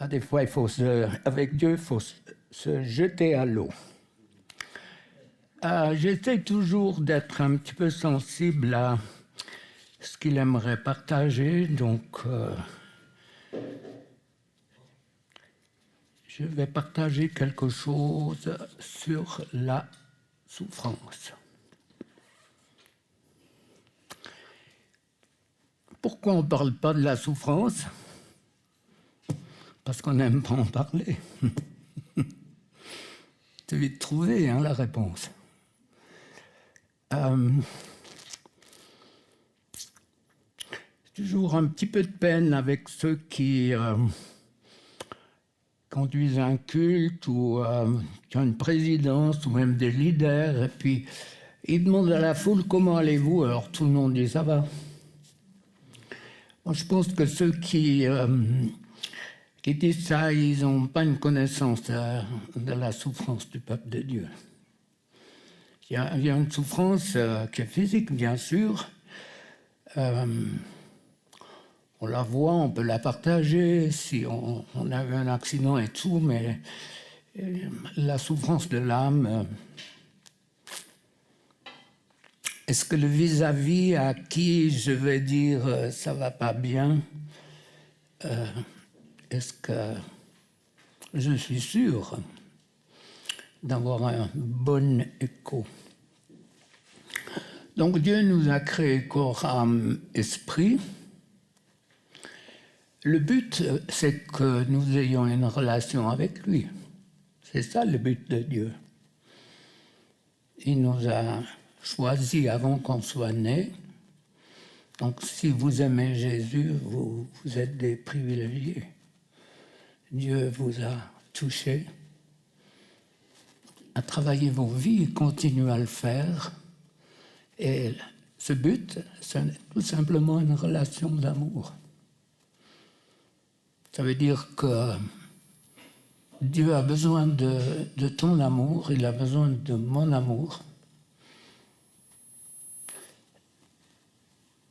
Des fois, avec Dieu, il faut se jeter à l'eau. J'essaie toujours d'être un petit peu sensible à ce qu'il aimerait partager, donc je vais partager quelque chose sur la souffrance. Pourquoi on ne parle pas de la souffrance ? Parce qu'on n'aime pas en parler. C'est vite trouvé, hein, la réponse. Toujours un petit peu de peine avec ceux qui conduisent un culte ou qui ont une présidence ou même des leaders, et puis ils demandent à la foule comment allez-vous, alors tout le monde dit ça va. Moi, je pense que ceux qui disent ça, ils n'ont pas une connaissance de la souffrance du peuple de Dieu. Il y a une souffrance qui est physique, bien sûr. On la voit, on peut la partager si on a eu un accident et tout, mais la souffrance de l'âme, est-ce que le vis-à-vis à qui je vais dire ça va pas bien, est-ce que je suis sûr d'avoir un bon écho? Donc Dieu nous a créé corps, âme, esprit. Le but, c'est que nous ayons une relation avec lui. C'est ça le but de Dieu. Il nous a choisis avant qu'on soit nés. Donc si vous aimez Jésus, vous êtes des privilégiés. Dieu vous a touchés, a travaillé vos vies, continue à le faire. Et ce but, c'est tout simplement une relation d'amour. Ça veut dire que Dieu a besoin de ton amour, il a besoin de mon amour.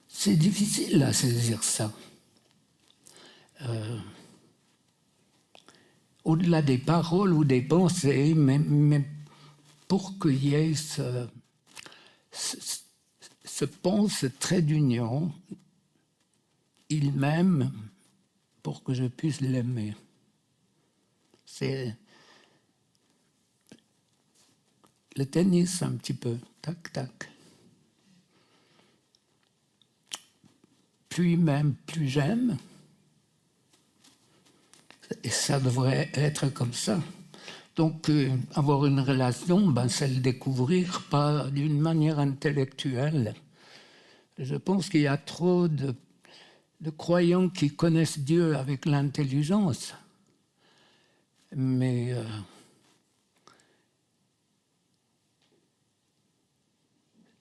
C'est difficile à saisir ça. Au-delà des paroles ou des pensées, mais pour qu'il y ait ce pont, ce trait d'union, il m'aime pour que je puisse l'aimer. C'est le tennis un petit peu, tac, tac. Plus il m'aime, plus j'aime. Et ça devrait être comme ça. Donc, avoir une relation, c'est le découvrir, pas d'une manière intellectuelle. Je pense qu'il y a trop de croyants qui connaissent Dieu avec l'intelligence. Mais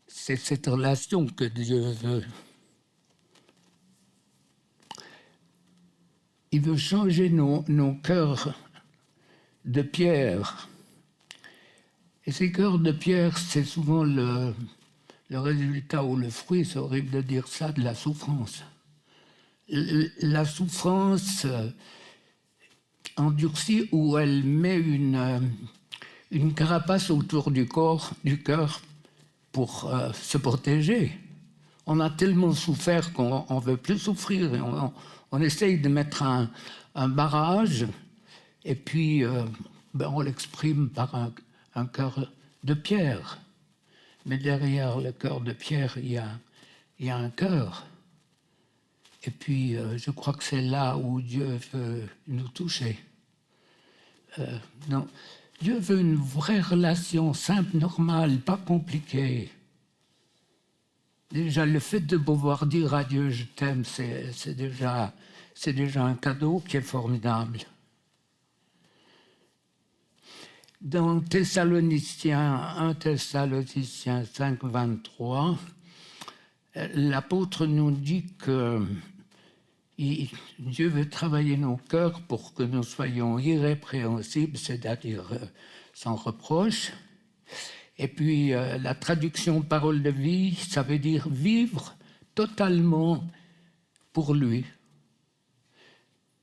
c'est cette relation que Dieu veut. Il veut changer nos cœurs de pierre. Et ces cœurs de pierre, c'est souvent le résultat ou le fruit, c'est horrible de dire ça, de la souffrance. La souffrance endurcie où elle met une carapace autour du cœur pour se protéger. On a tellement souffert qu'on ne veut plus souffrir. Et on essaye de mettre un barrage et puis on l'exprime par un cœur de pierre. Mais derrière le cœur de pierre, il y a un cœur. Et puis, je crois que c'est là où Dieu veut nous toucher. Non, Dieu veut une vraie relation simple, normale, pas compliquée. Déjà, le fait de pouvoir dire à Dieu « je t'aime », c'est déjà un cadeau qui est formidable. Dans 1 Thessaloniciens 5, 23, l'apôtre nous dit que Dieu veut travailler nos cœurs pour que nous soyons irrépréhensibles, c'est-à-dire sans reproche. Et puis la traduction parole de vie, ça veut dire vivre totalement pour lui.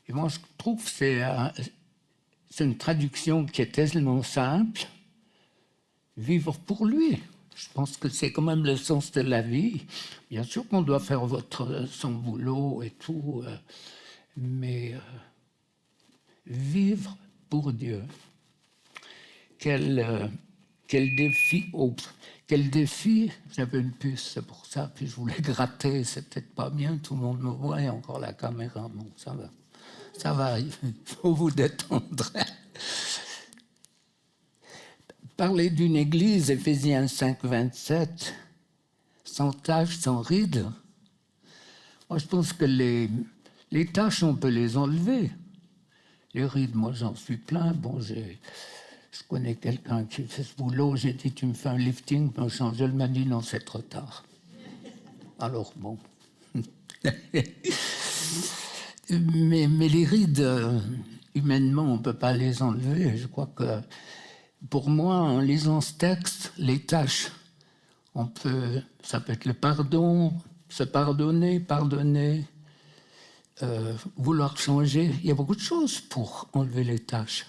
Et moi, je trouve que c'est une traduction qui est tellement simple. Vivre pour lui. Je pense que c'est quand même le sens de la vie. Bien sûr qu'on doit faire son boulot et tout, mais vivre pour Dieu. Quel défi, quel défi. J'avais une puce, c'est pour ça, puis je voulais gratter, c'est peut-être pas bien, tout le monde me voit, et encore la caméra, bon, ça va, il faut vous détendre. Parler d'une église, Éphésiens 5, 27, sans tache, sans ride. Moi, je pense que les taches, on peut les enlever. Les rides, moi, j'en suis plein. Bon, je connais quelqu'un qui fait ce boulot. J'ai dit, tu me fais un lifting, me changer. Elle m'a dit, non, c'est trop tard. Alors, bon. mais les rides, humainement, on ne peut pas les enlever. Je crois que, pour moi, en lisant ce texte, les tâches, ça peut être le pardon, se pardonner, vouloir changer. Il y a beaucoup de choses pour enlever les tâches.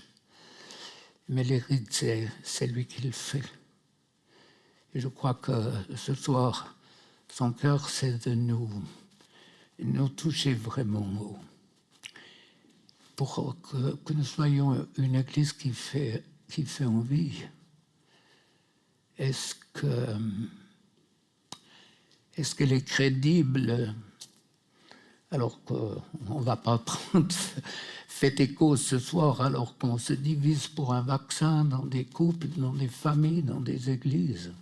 Mais les rides, c'est lui qui le fait. Et je crois que ce soir, son cœur, c'est de nous toucher vraiment pour que nous soyons une église qui fait envie. Est-ce qu'elle est crédible alors qu'on ne va pas prendre fait écho ce soir alors qu'on se divise pour un vaccin dans des couples, dans des familles, dans des églises.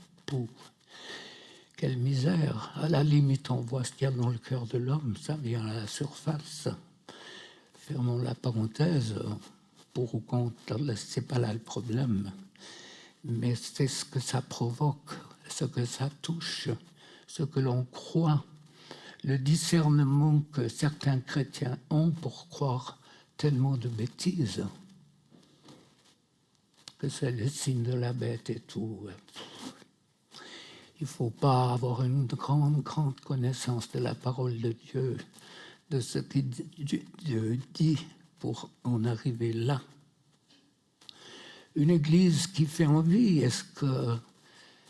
Quelle misère. À la limite, on voit ce qu'il y a dans le cœur de l'homme, ça vient à la surface. Fermons la parenthèse, pour ou contre, c'est pas là le problème. Mais c'est ce que ça provoque, ce que ça touche, ce que l'on croit, le discernement que certains chrétiens ont pour croire tellement de bêtises, que c'est le signe de la bête et tout. Il ne faut pas avoir une grande connaissance de la parole de Dieu, de ce que Dieu dit pour en arriver là. Une église qui fait envie, est-ce que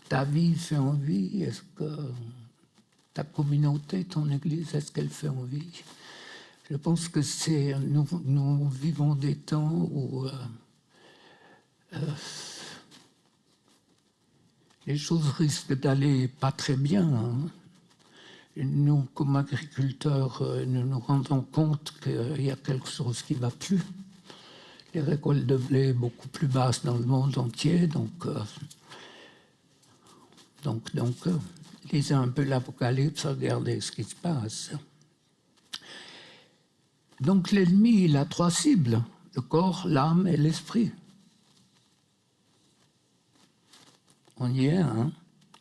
ta vie fait envie? Est-ce que ta communauté, ton église, est-ce qu'elle fait envie? Je pense que nous vivons des temps où les choses risquent d'aller pas très bien. Hein. Nous, comme agriculteurs, nous nous rendons compte qu'il y a quelque chose qui ne va plus. Les récoltes de blé beaucoup plus basses dans le monde entier, donc lisez un peu l'Apocalypse, regardez ce qui se passe. Donc l'ennemi, il a 3 cibles, le corps, l'âme et l'esprit. On y est, hein?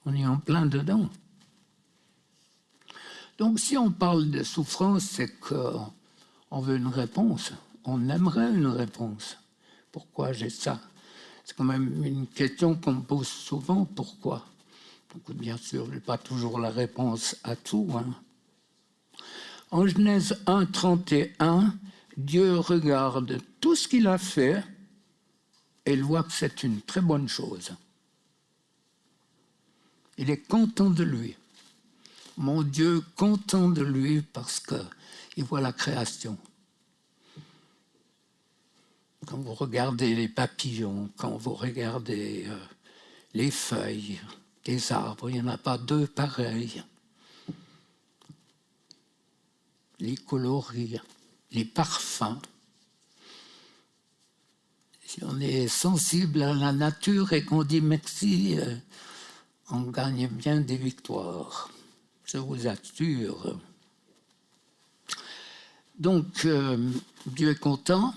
On est en plein dedans. Donc si on parle de souffrance, c'est qu'on veut une réponse. On aimerait une réponse. Pourquoi j'ai ça? C'est quand même une question qu'on me pose souvent. Pourquoi? Donc, bien sûr, je n'ai pas toujours la réponse à tout. Hein. En Genèse 1, 31, Dieu regarde tout ce qu'il a fait et il voit que c'est une très bonne chose. Il est content de lui. Mon Dieu, content de lui parce qu'il voit la création. Quand vous regardez les papillons, quand vous regardez les feuilles des arbres, il n'y en a pas 2 pareils. Les coloris, les parfums. Si on est sensible à la nature et qu'on dit merci, on gagne bien des victoires. Je vous assure. Donc, Dieu est content.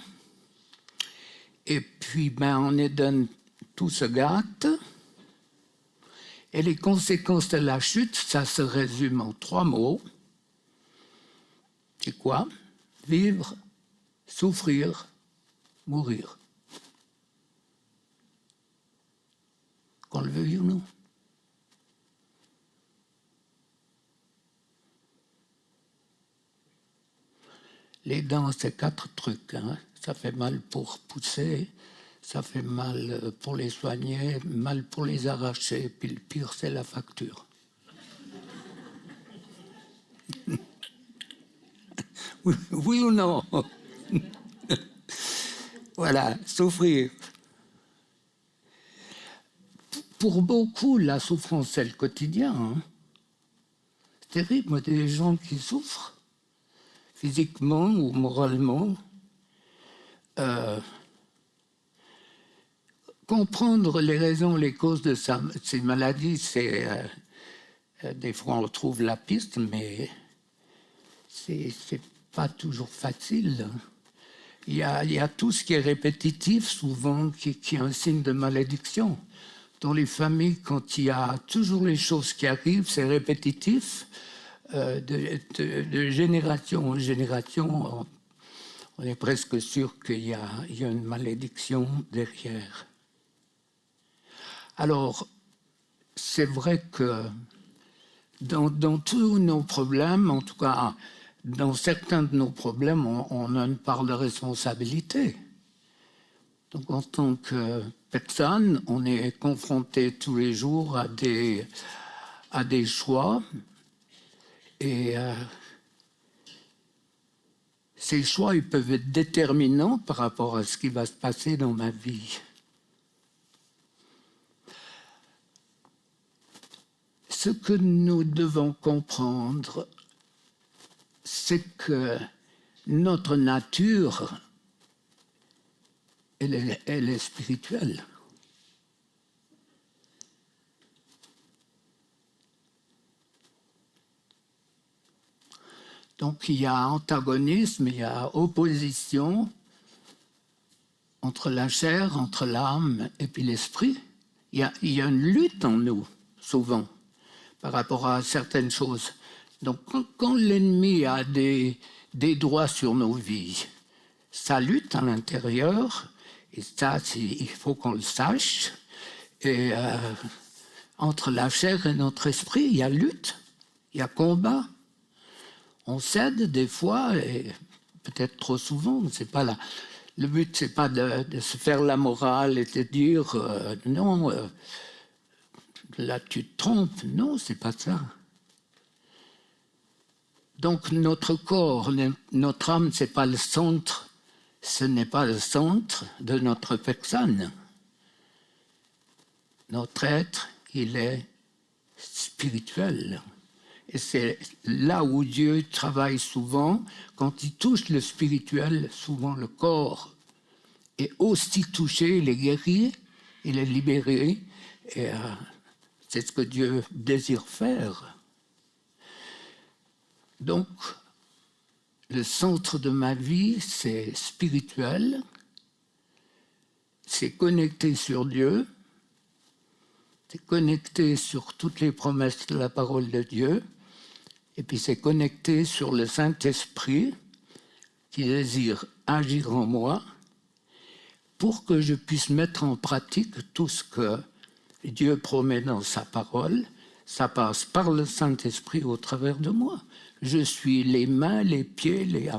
Et puis, en Éden, tout se gâte. Et les conséquences de la chute, ça se résume en 3 mots. C'est quoi? Vivre, souffrir, mourir. Qu'on le veuille ou non. Les dents, c'est 4 trucs. Hein. Ça fait mal pour pousser, ça fait mal pour les soigner, mal pour les arracher, puis le pire, c'est la facture. Oui ou non? Voilà, souffrir. Pour beaucoup, la souffrance, c'est le quotidien. Hein. C'est terrible, moi, des gens qui souffrent, physiquement ou moralement. Comprendre les raisons, les causes de ces maladies, c'est... des fois, on retrouve la piste, mais c'est pas toujours facile. Il y a tout ce qui est répétitif, souvent, qui est un signe de malédiction. Dans les familles, quand il y a toujours les choses qui arrivent, c'est répétitif. De génération en génération, on est presque sûr qu'il y a une malédiction derrière. Alors, c'est vrai que dans tous nos problèmes, en tout cas, dans certains de nos problèmes, on a une part de responsabilité. Donc, en tant que personne, on est confronté tous les jours à des choix. Et ces choix, ils peuvent être déterminants par rapport à ce qui va se passer dans ma vie. Ce que nous devons comprendre, c'est que notre nature, elle est spirituelle. Donc il y a antagonisme, il y a opposition entre la chair, entre l'âme et puis l'esprit. Il y a une lutte en nous, souvent, par rapport à certaines choses. Donc quand l'ennemi a des droits sur nos vies, ça lutte à l'intérieur, et ça, il faut qu'on le sache. Et entre la chair et notre esprit, il y a lutte, il y a combat. On cède des fois, et peut-être trop souvent, c'est pas là. Le but, c'est pas de se faire la morale et de dire non, là tu te trompes. Non, c'est pas ça. Donc notre corps, notre âme, c'est pas le centre. Ce n'est pas le centre de notre personne. Notre être, il est spirituel. Et c'est là où Dieu travaille souvent. Quand il touche le spirituel, souvent le corps est aussi touché, il est guéri, il est libéré. Et c'est ce que Dieu désire faire. Donc, le centre de ma vie, c'est spirituel, c'est connecté sur Dieu, c'est connecté sur toutes les promesses de la parole de Dieu, et puis c'est connecté sur le Saint-Esprit qui désire agir en moi pour que je puisse mettre en pratique tout ce que Dieu promet dans sa parole. Ça passe par le Saint-Esprit au travers de moi. Je suis les mains, les pieds, les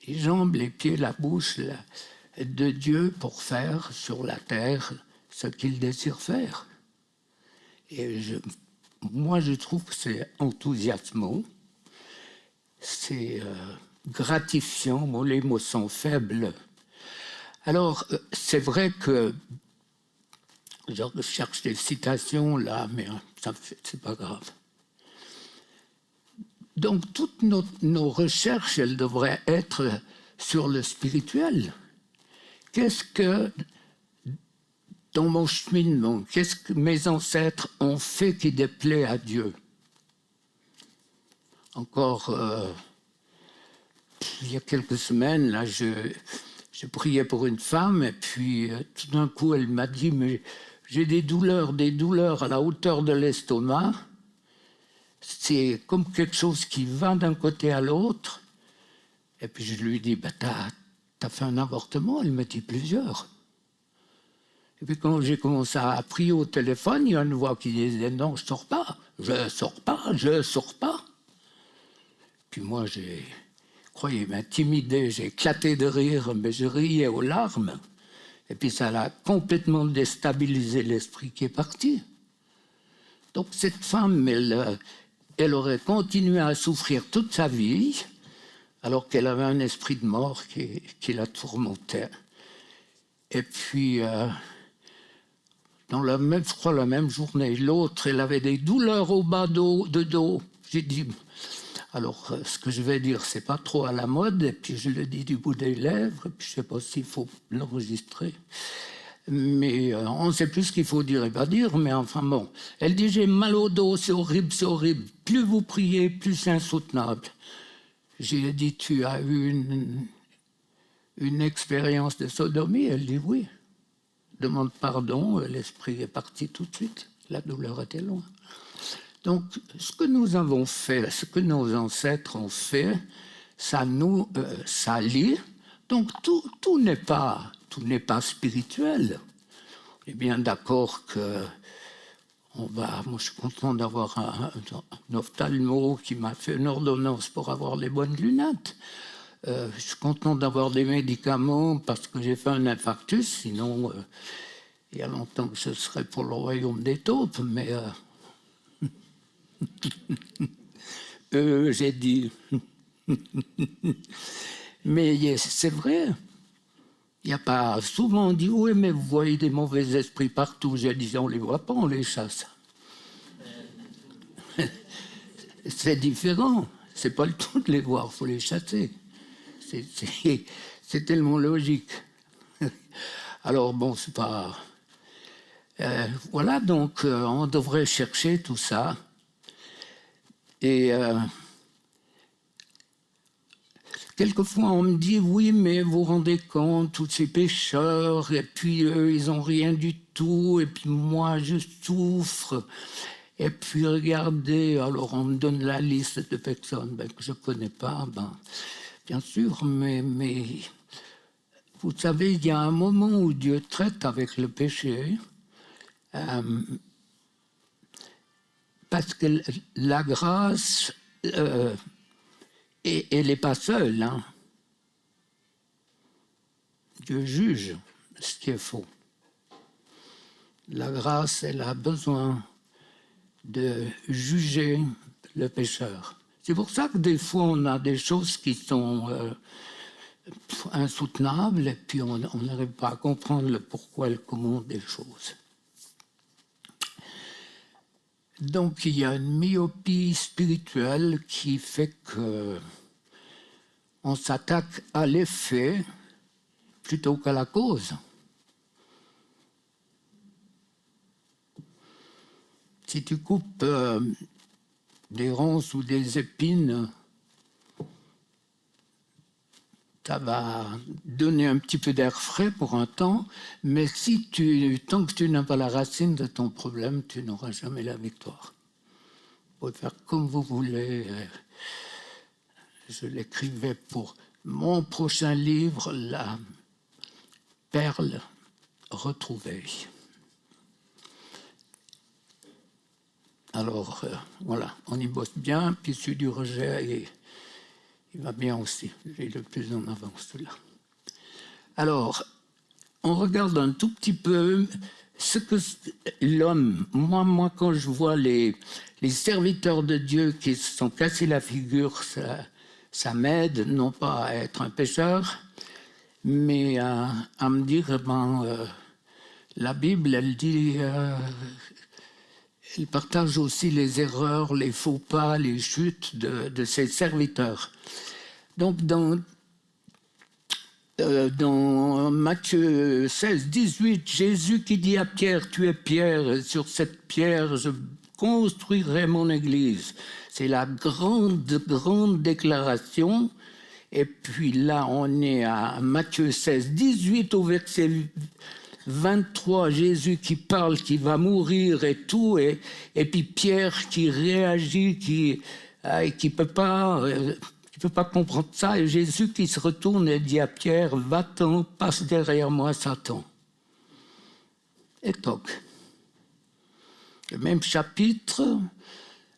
jambes, les pieds, la bouche de Dieu pour faire sur la terre ce qu'il désire faire. Et moi, je trouve que c'est enthousiasmant, c'est gratifiant. Bon, les mots sont faibles. Alors, c'est vrai que je cherche des citations là, mais c'est pas grave. Donc, toutes nos recherches, elles devraient être sur le spirituel. Qu'est-ce que, dans mon cheminement, qu'est-ce que mes ancêtres ont fait qui déplaît à Dieu? Encore, il y a quelques semaines, là, je priais pour une femme, et puis tout d'un coup, elle m'a dit, mais j'ai des douleurs à la hauteur de l'estomac. C'est comme quelque chose qui va d'un côté à l'autre. Et puis je lui dis, t'as fait un avortement? Elle m'a dit plusieurs. Et puis quand j'ai commencé à prier au téléphone, il y a une voix qui disait, non, je sors pas. Puis moi, j'ai croyez m'intimider, j'ai éclaté de rire, mais je riais aux larmes. Et puis ça l'a complètement déstabilisé l'esprit qui est parti. Donc cette femme, elle aurait continué à souffrir toute sa vie, alors qu'elle avait un esprit de mort qui la tourmentait. Et puis, dans la même journée, l'autre, elle avait des douleurs au bas de dos. J'ai dit, alors, ce que je vais dire, c'est pas trop à la mode, et puis je le dis du bout des lèvres, et puis je sais pas s'il faut l'enregistrer. Mais on ne sait plus ce qu'il faut dire et pas dire, mais enfin bon. Elle dit, j'ai mal au dos, c'est horrible, c'est horrible. Plus vous priez, plus c'est insoutenable. J'ai dit, tu as eu une expérience de sodomie? Elle dit, oui. Demande pardon, l'esprit est parti tout de suite. La douleur était loin. Donc, ce que nous avons fait, ce que nos ancêtres ont fait, ça nous salit. Donc, tout n'est pas spirituel. On est bien d'accord que moi, je suis content d'avoir un ophtalmo qui m'a fait une ordonnance pour avoir les bonnes lunettes. Je suis content d'avoir des médicaments parce que j'ai fait un infarctus. Sinon, il y a longtemps que ce serait pour le royaume des taupes, mais j'ai dit. Mais c'est vrai. Il n'y a pas. Souvent on dit oui, mais vous voyez des mauvais esprits partout. J'ai dit on ne les voit pas, on les chasse. C'est différent. C'est pas le tout de les voir, il faut les chasser. C'est tellement logique. Alors bon, c'est pas. Voilà, donc on devrait chercher tout ça. Et quelquefois, on me dit, oui, mais vous vous rendez compte, tous ces pécheurs, et puis eux, ils n'ont rien du tout, et puis moi, je souffre. Et puis, regardez, alors on me donne la liste de personnes que je ne connais pas, bien sûr, mais vous savez, il y a un moment où Dieu traite avec le péché, parce que la grâce, elle n'est pas seule. Hein. Dieu juge ce qui est faux. La grâce, elle a besoin de juger le pécheur. C'est pour ça que des fois, on a des choses qui sont insoutenables et puis on n'arrive pas à comprendre le pourquoi et le comment des choses. Donc, il y a une myopie spirituelle qui fait qu'on s'attaque à l'effet plutôt qu'à la cause. Si tu coupes des ronces ou des épines, ça va donner un petit peu d'air frais pour un temps, mais tant que tu n'as pas la racine de ton problème, tu n'auras jamais la victoire. Vous pouvez faire comme vous voulez. Je l'écrivais pour mon prochain livre, La perle retrouvée. Alors, voilà, on y bosse bien, puis celui du rejet, il va bien aussi. J'ai le plus en avance, celui-là. Alors, on regarde un tout petit peu ce que l'homme... Moi, quand je vois les serviteurs de Dieu qui se sont cassés la figure, ça m'aide, non pas à être un pécheur, mais à me dire, la Bible, elle dit... Elle partage aussi les erreurs, les faux pas, les chutes de ses serviteurs. Donc, dans Matthieu 16, 18, Jésus qui dit à Pierre, tu es Pierre, et sur cette pierre, je construirai mon église. C'est la grande déclaration. Et puis là, on est à Matthieu 16, 18 au verset 23, Jésus qui parle, qui va mourir et tout, et puis Pierre qui réagit, qui peut pas comprendre ça, et Jésus qui se retourne et dit à Pierre, va-t'en, passe derrière moi, Satan. Et toc. Le même chapitre,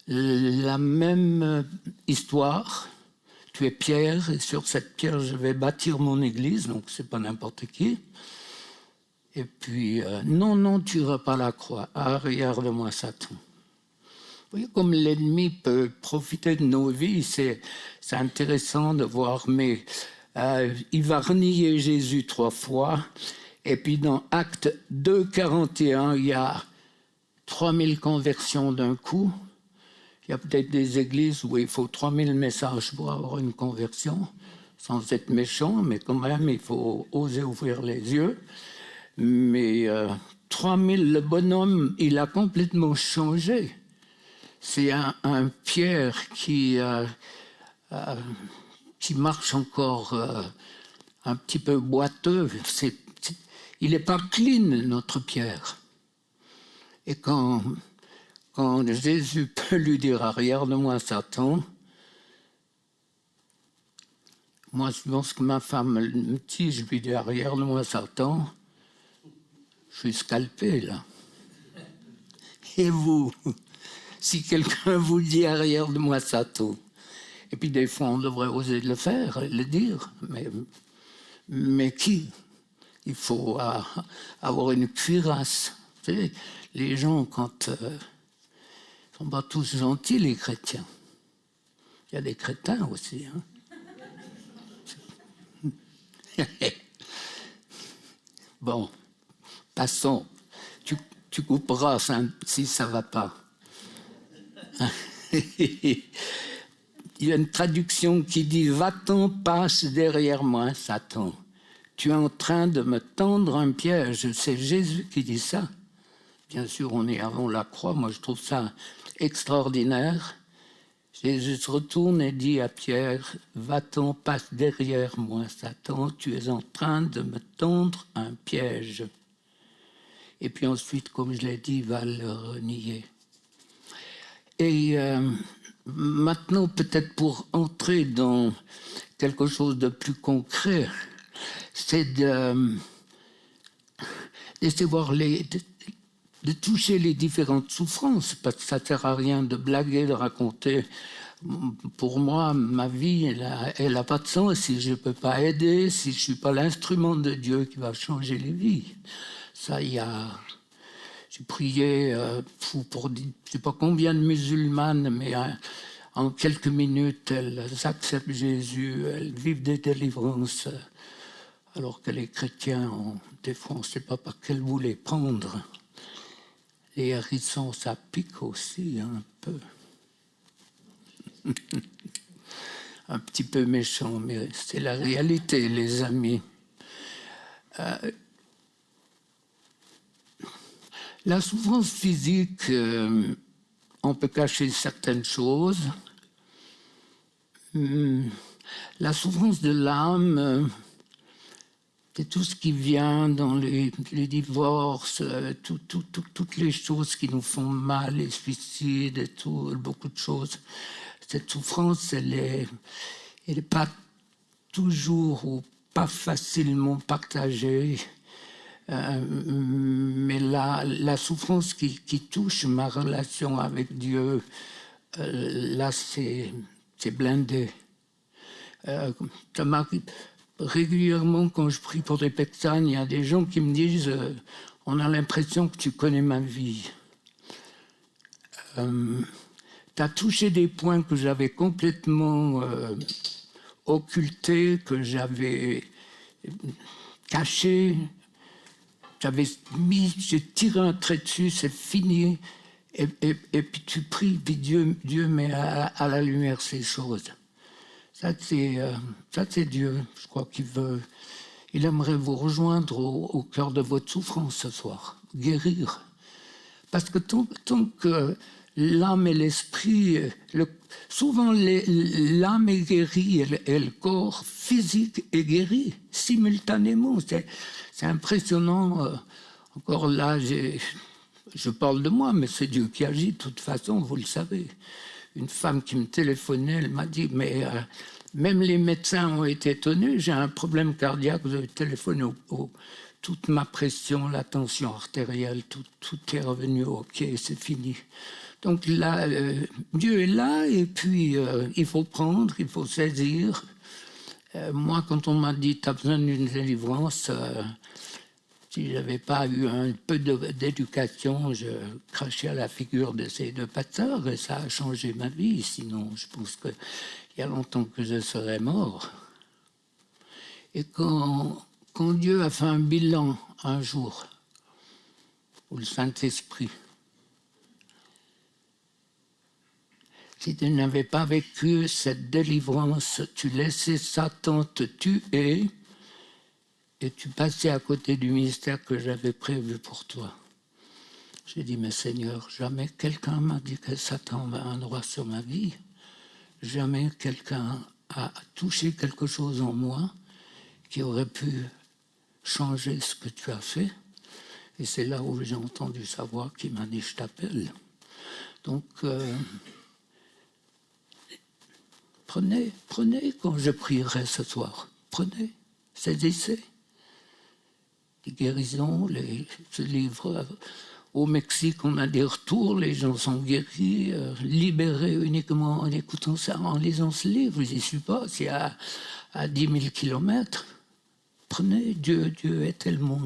la même histoire, tu es Pierre, et sur cette pierre, je vais bâtir mon église, donc c'est pas n'importe qui. Et puis, non, tu n'iras pas la croix. Ah, regarde-moi, Satan. Vous voyez comme l'ennemi peut profiter de nos vies, c'est intéressant de voir, mais il va renier Jésus 3 fois, et puis dans Acte 2, 41, il y a 3000 conversions d'un coup. Il y a peut-être des églises où il faut 3000 messages pour avoir une conversion, sans être méchant, mais quand même, il faut oser ouvrir les yeux. Mais 3000, le bonhomme, il a complètement changé. C'est un Pierre qui marche encore un petit peu boiteux. Il n'est pas clean, notre Pierre. Et quand Jésus peut lui dire « Regarde-moi, Satan », moi, je pense que ma femme me dit, je lui dis « Regarde-moi, Satan », je suis scalpé, là. Et vous, si quelqu'un vous dit « Regarde-moi, Satan », et puis des fois, on devrait oser le faire, le dire, mais qui? Il faut avoir une cuirasse. Vous savez, les gens, quand ils ne sont pas tous gentils, les chrétiens. Il y a des crétins aussi. Hein. Bon, passons. Tu couperas si ça ne va pas. Il y a une traduction qui dit « Va-t'en, passe derrière moi, Satan. Tu es en train de me tendre un piège. » C'est Jésus qui dit ça. Bien sûr, on est avant la croix. Moi, je trouve ça extraordinaire. Jésus se retourne et dit à Pierre « Va-t'en, passe derrière moi, Satan. Tu es en train de me tendre un piège. » Et puis ensuite, comme je l'ai dit, il va le renier. Et maintenant, peut-être pour entrer dans quelque chose de plus concret, c'est d'essayer voir de toucher les différentes souffrances, parce que ça ne sert à rien de blaguer, de raconter. Pour moi, ma vie, elle n'a pas de sens si je ne peux pas aider, si je ne suis pas l'instrument de Dieu qui va changer les vies. Ça, j'ai prié pour je ne sais pas combien de musulmanes, mais en quelques minutes, elles acceptent Jésus, elles vivent des délivrances, alors que les chrétiens, des fois, on ne sait pas par quel bout les prendre. Les hérissons, ça pique aussi un peu. Un petit peu méchant, mais c'est la réalité, les amis. La souffrance physique, on peut cacher certaines choses. La souffrance de l'âme, c'est tout ce qui vient dans les divorces, toutes les choses qui nous font mal, les suicides et tout, beaucoup de choses. Cette souffrance, elle est pas toujours ou pas facilement partagée. Mais la souffrance qui touche ma relation avec Dieu, là, c'est blindé. Ça m'arrive régulièrement quand je prie pour des personnes, il y a des gens qui me disent on a l'impression que tu connais ma vie. Tu as touché des points que j'avais complètement occultés, que j'avais cachés. J'ai tiré un trait dessus, c'est fini. Et puis tu pries, puis Dieu met à la lumière ces choses. Ça, c'est Dieu, je crois qu'il veut. Il aimerait vous rejoindre au cœur de votre souffrance ce soir, guérir. Parce que tant que l'âme et l'esprit, souvent l'âme est guérie et le corps physique est guéri simultanément. C'est impressionnant. Encore là, je parle de moi, mais c'est Dieu qui agit de toute façon, vous le savez. Une femme qui me téléphonait, elle m'a dit, mais même les médecins ont été étonnés, j'ai un problème cardiaque, vous avez téléphoné toute ma pression, la tension artérielle, tout est revenu, ok, c'est fini. Donc là, Dieu est là, et puis il faut prendre, il faut saisir. Moi, quand on m'a dit « tu as besoin d'une délivrance », si je n'avais pas eu un peu d'éducation, je crachais à la figure de ces deux pasteurs, et ça a changé ma vie. Sinon, je pense qu'il y a longtemps que je serais mort. Et quand Dieu a fait un bilan un jour, ou le Saint-Esprit, si tu n'avais pas vécu cette délivrance, tu laissais Satan te tuer et tu passais à côté du ministère que j'avais prévu pour toi. J'ai dit, mais Seigneur, jamais quelqu'un m'a dit que Satan avait un droit sur ma vie. Jamais quelqu'un a touché quelque chose en moi qui aurait pu changer ce que tu as fait. Et c'est là où j'ai entendu sa voix qui m'a dit, je t'appelle. Donc, prenez quand je prierai ce soir. Prenez, saisissez. Les guérisons, ce livre. Au Mexique, on a des retours, les gens sont guéris, libérés uniquement en écoutant ça, en lisant ce livre. Je n'y suis pas, c'est à 10 000 kilomètres. Prenez, Dieu est tellement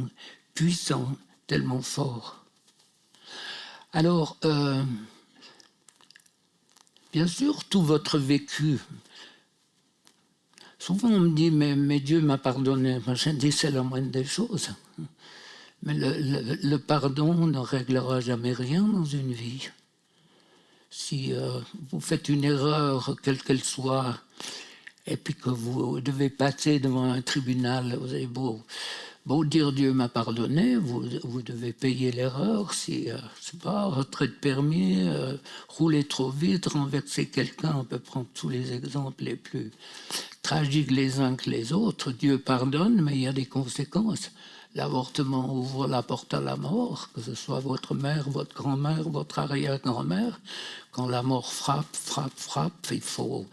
puissant, tellement fort. Alors, bien sûr, tout votre vécu. Souvent, on me dit, mais Dieu m'a pardonné. Moi, je dis, c'est la moindre des choses. Mais le pardon ne réglera jamais rien dans une vie. Si vous faites une erreur, quelle qu'elle soit, et puis que vous devez passer devant un tribunal, vous avez beau dire Dieu m'a pardonné, vous devez payer l'erreur. Si, c'est pas, retrait de permis, rouler trop vite, renverser quelqu'un, on peut prendre tous les exemples les plus tragiques les uns que les autres. Dieu pardonne, mais il y a des conséquences. L'avortement ouvre la porte à la mort, que ce soit votre mère, votre grand-mère, votre arrière-grand-mère. Quand la mort frappe, il faut...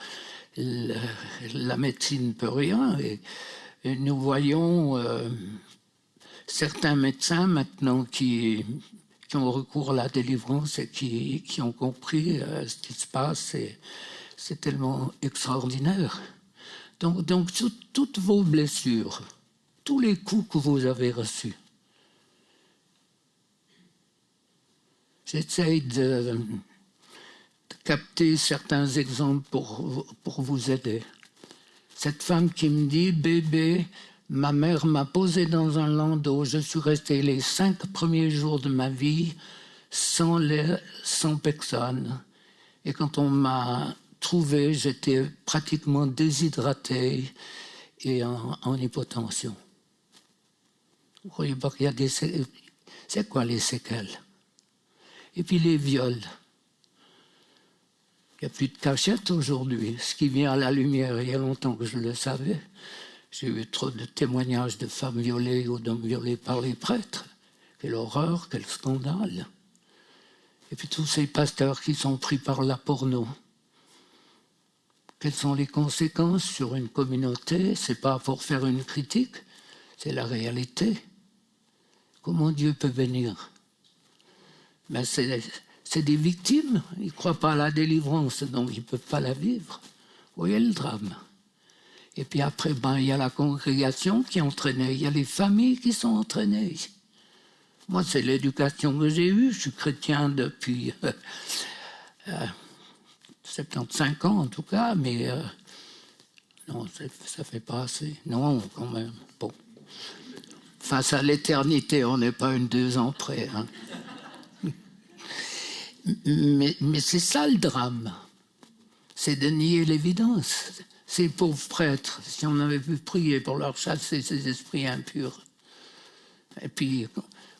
La médecine ne peut rien. Et nous voyons certains médecins maintenant qui ont recours à la délivrance et qui ont compris ce qui se passe. C'est tellement extraordinaire. Donc toutes vos blessures, tous les coups que vous avez reçus. J'essaye de capter certains exemples pour vous aider. Cette femme qui me dit, bébé, ma mère m'a posé dans un landau, je suis resté les 5 premiers jours de ma vie sans lait, sans personne. Et quand on m'a trouvé, j'étais pratiquement déshydraté et en hypotension. Vous croyez pas qu'il y a des... C'est quoi les séquelles? Et puis les viols. Il n'y a plus de cachette aujourd'hui. Ce qui vient à la lumière, il y a longtemps que je le savais. J'ai eu trop de témoignages de femmes violées ou d'hommes violés par les prêtres. Quelle horreur, quel scandale. Et puis tous ces pasteurs qui sont pris par la porno. Quelles sont les conséquences sur une communauté? C'est pas pour faire une critique, c'est la réalité. Comment Dieu peut bénir? Mais c'est des victimes, ils ne croient pas à la délivrance, donc ils ne peuvent pas la vivre. Vous voyez le drame. Et puis après, il y a la congrégation qui est entraînée, il y a les familles qui sont entraînées. Moi, c'est l'éducation que j'ai eue, je suis chrétien depuis 75 ans en tout cas, mais non, ça ne fait pas assez. Non, quand même, bon. Face à l'éternité, on n'est pas 2 ans près. Hein. Mais c'est ça le drame, c'est de nier l'évidence. Ces pauvres prêtres, si on avait pu prier pour leur chasser ces esprits impurs. Et puis,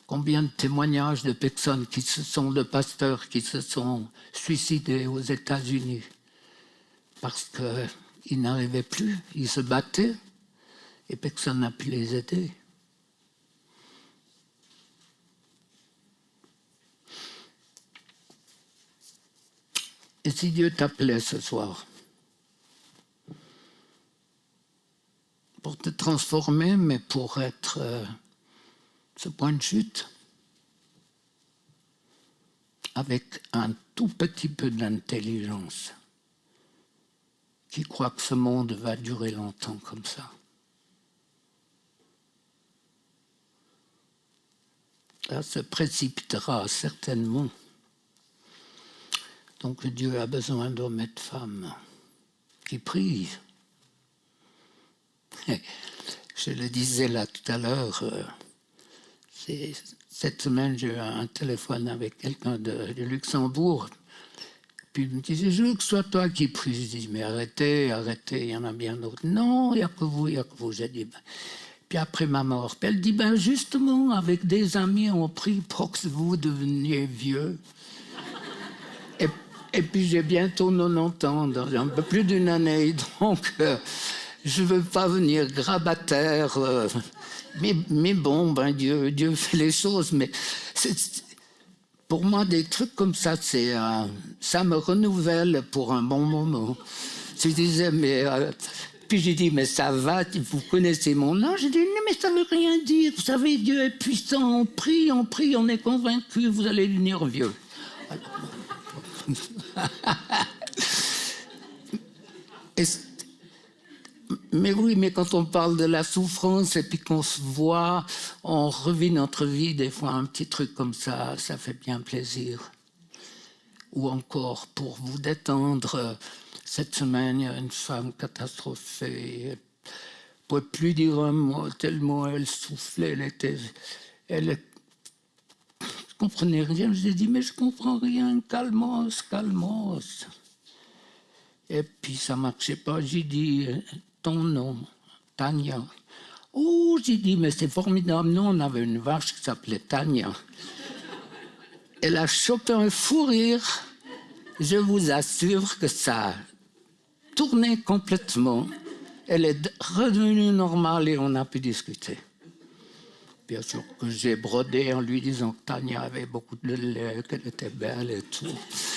combien de témoignages de personnes de pasteurs qui se sont suicidés aux États-Unis parce qu'ils n'arrivaient plus, ils se battaient et personne n'a pu les aider. Et si Dieu t'appelait ce soir pour te transformer, mais pour être ce point de chute, avec un tout petit peu d'intelligence qui croit que ce monde va durer longtemps comme ça. Ça se précipitera certainement. Donc Dieu a besoin d'hommes et de femmes qui prient. Je le disais là tout à l'heure, cette semaine j'ai eu un téléphone avec quelqu'un de Luxembourg. Puis il me disait, je veux que ce soit toi qui pries. Je dis, mais arrêtez, il y en a bien d'autres. Non, il n'y a que vous, il n'y a que vous. J'ai dit, ben. Puis après ma mort, puis elle dit, ben justement, avec des amis, on prie pour que vous deveniez vieux. Et puis j'ai bientôt 90 ans, dans un peu plus d'une année, donc je ne veux pas venir grabataire. Mais bon, ben Dieu fait les choses, mais pour moi, des trucs comme ça, ça me renouvelle pour un bon moment. Je disais, puis j'ai dit, mais ça va, vous connaissez mon nom? J'ai dit, non, mais ça ne veut rien dire. Vous savez, Dieu est puissant, on prie, on est convaincu, vous allez devenir vieux. Mais oui, mais quand on parle de la souffrance et puis qu'on se voit, on revit notre vie, des fois un petit truc comme ça, ça fait bien plaisir. Ou encore, pour vous détendre, cette semaine, il y a une femme catastrophée. Elle ne pouvait plus dire un mot, tellement elle soufflait, elle ne comprenait rien. Je lui ai dit, mais je ne comprends rien, calmos, calmos. Et puis ça ne marchait pas. J'ai dit, ton nom, Tania. Oh, j'ai dit, mais c'est formidable. Nous, on avait une vache qui s'appelait Tania. Elle a chopé un fou rire. Je vous assure que ça a tourné complètement. Elle est redevenue normale et on a pu discuter. Bien sûr que j'ai brodé en lui disant que Tania avait beaucoup de lait, qu'elle était belle et tout.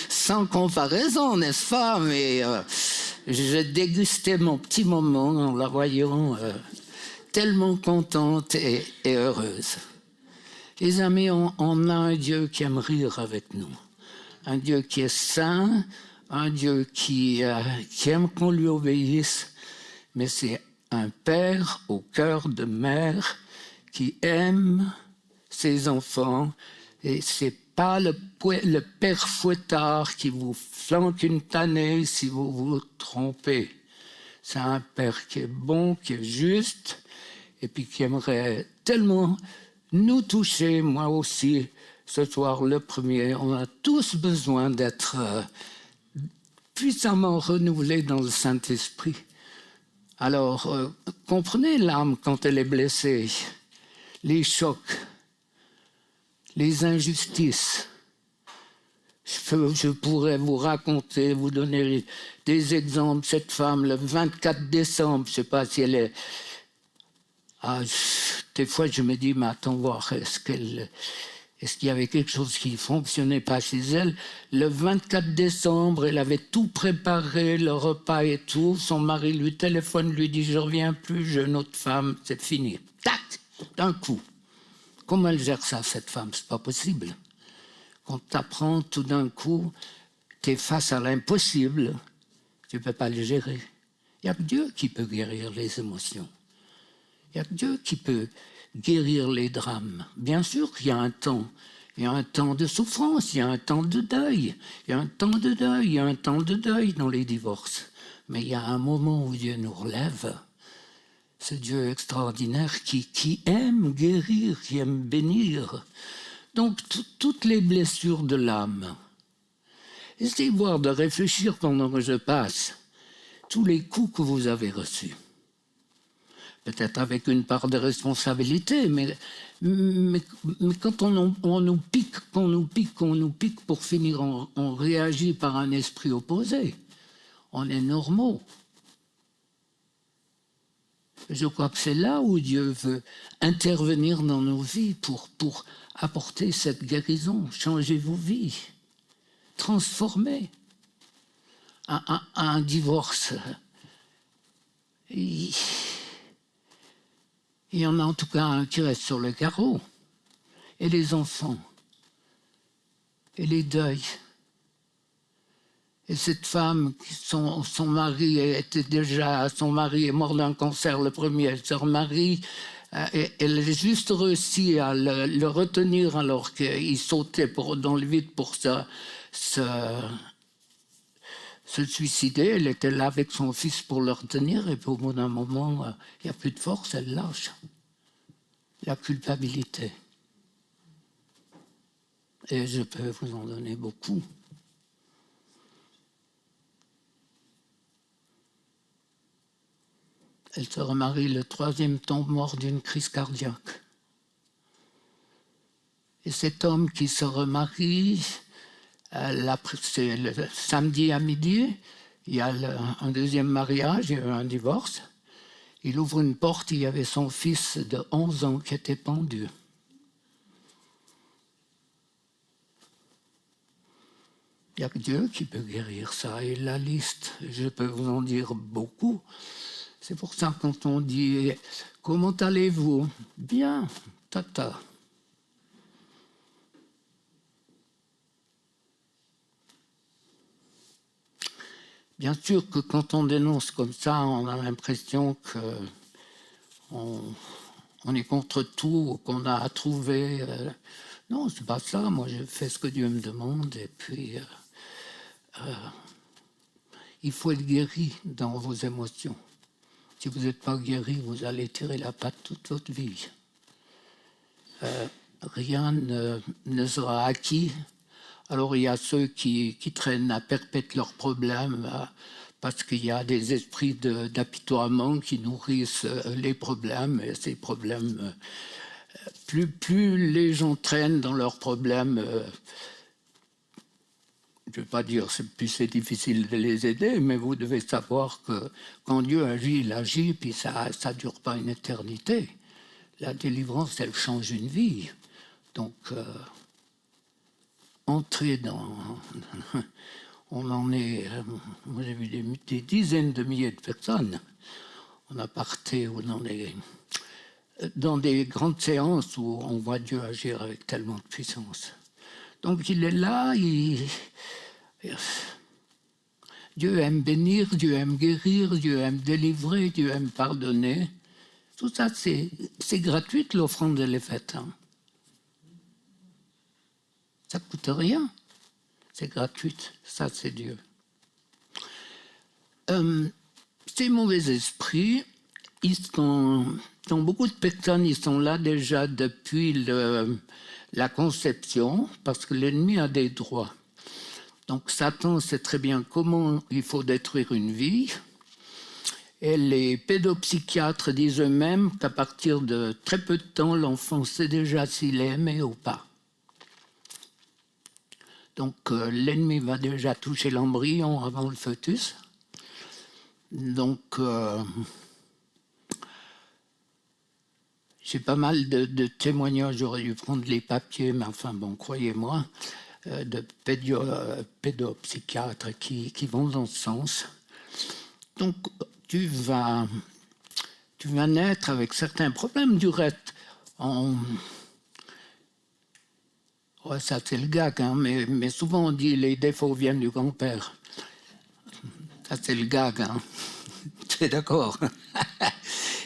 Sans comparaison, n'est-ce pas? Mais je dégustais mon petit moment en la voyant tellement contente et heureuse. Les amis, on a un Dieu qui aime rire avec nous. Un Dieu qui est saint, un Dieu qui aime qu'on lui obéisse. Mais c'est un père au cœur de mère qui aime ses enfants. Et c'est pas le père fouettard qui vous flanque une tannée si vous vous trompez. C'est un père qui est bon, qui est juste, et puis qui aimerait tellement nous toucher, moi aussi, ce soir le premier. On a tous besoin d'être puissamment renouvelés dans le Saint-Esprit. Alors, comprenez l'âme quand elle est blessée, les chocs, les injustices. Je pourrais vous raconter, vous donner des exemples. Cette femme, le 24 décembre, je ne sais pas si elle est... des fois, je me dis, mais attends voir, est-ce qu'il y avait quelque chose qui ne fonctionnait pas chez elle? Le 24 décembre, elle avait tout préparé, le repas et tout. Son mari lui téléphone, lui dit, je ne reviens plus, j'ai une autre femme, c'est fini. Tac, d'un coup. Comment elle gère ça, cette femme? C'est pas possible. Quand tu apprends tout d'un coup, tu es face à l'impossible, tu ne peux pas le gérer. Il n'y a que Dieu qui peut guérir les émotions. Il n'y a que Dieu qui peut guérir les drames. Bien sûr qu'il y a un temps. Il y a un temps de souffrance, il y a un temps de deuil. Il y a un temps de deuil, il y a un temps de deuil dans les divorces. Mais il y a un moment où Dieu nous relève. Ce Dieu extraordinaire qui aime guérir, qui aime bénir. Donc, toutes les blessures de l'âme. Essayez de réfléchir pendant que je passe. Tous les coups que vous avez reçus. Peut-être avec une part de responsabilité, mais quand on nous pique, pour finir, on réagit par un esprit opposé. On est normaux. Je crois que c'est là où Dieu veut intervenir dans nos vies pour apporter cette guérison, changer vos vies, transformer. Un divorce, il y en a en tout cas un qui reste sur le carreau. Et les enfants, et les deuils, Et cette femme, son mari est mort d'un cancer le premier, elle se remarie, et elle a juste réussi à le retenir alors qu'il sautait dans le vide pour se suicider. Elle était là avec son fils pour le retenir, et puis au bout d'un moment, il n'y a plus de force, elle lâche. La culpabilité. Et je peux vous en donner beaucoup. Elle se remarie, le troisième tombe mort d'une crise cardiaque. Et cet homme qui se remarie, c'est le samedi à midi, il y a un deuxième mariage, il y a eu un divorce. Il ouvre une porte, il y avait son fils de 11 ans qui était pendu. Il n'y a que Dieu qui peut guérir ça. Et la liste, je peux vous en dire beaucoup. C'est pour ça que quand on dit « Comment allez-vous » ? Bien, tata. Bien sûr que quand on dénonce comme ça, on a l'impression qu'on est contre tout, qu'on a à trouver. Non, c'est pas ça. Moi, je fais ce que Dieu me demande. Et puis, il faut être guéri dans vos émotions. Si vous n'êtes pas guéri, vous allez tirer la patte toute votre vie. Rien ne sera acquis. Alors il y a ceux qui traînent à perpète leurs problèmes parce qu'il y a des esprits d'apitoiement qui nourrissent les problèmes. Et ces problèmes, plus les gens traînent dans leurs problèmes, je ne vais pas dire plus c'est difficile de les aider, mais vous devez savoir que quand Dieu agit, il agit, puis ça ne dure pas une éternité. La délivrance, elle change une vie. Donc, entrer dans... On en est... Moi, j'ai vu des dizaines de milliers de personnes. On a parté dans des grandes séances où on voit Dieu agir avec tellement de puissance. Donc, il est là, Dieu aime bénir, Dieu aime guérir, Dieu aime délivrer, Dieu aime pardonner. Tout ça, c'est gratuit, l'offrande, elle est faite. Hein. Ça ne coûte rien. C'est gratuit. Ça, c'est Dieu. Ces mauvais esprits, dans beaucoup de personnes, ils sont là déjà depuis la conception, parce que l'ennemi a des droits. Donc Satan sait très bien comment il faut détruire une vie. Et les pédopsychiatres disent eux-mêmes qu'à partir de très peu de temps, l'enfant sait déjà s'il est aimé ou pas. Donc l'ennemi va déjà toucher l'embryon avant le fœtus. Donc j'ai pas mal de témoignages, j'aurais dû prendre les papiers, mais enfin bon, croyez-moi, de pédopsychiatres qui vont dans ce sens. Donc tu vas naître avec certains problèmes du reste. Ouais, ça c'est le gag, hein, mais souvent on dit les défauts viennent du grand-père. Ça c'est le gag, hein. Tu es d'accord?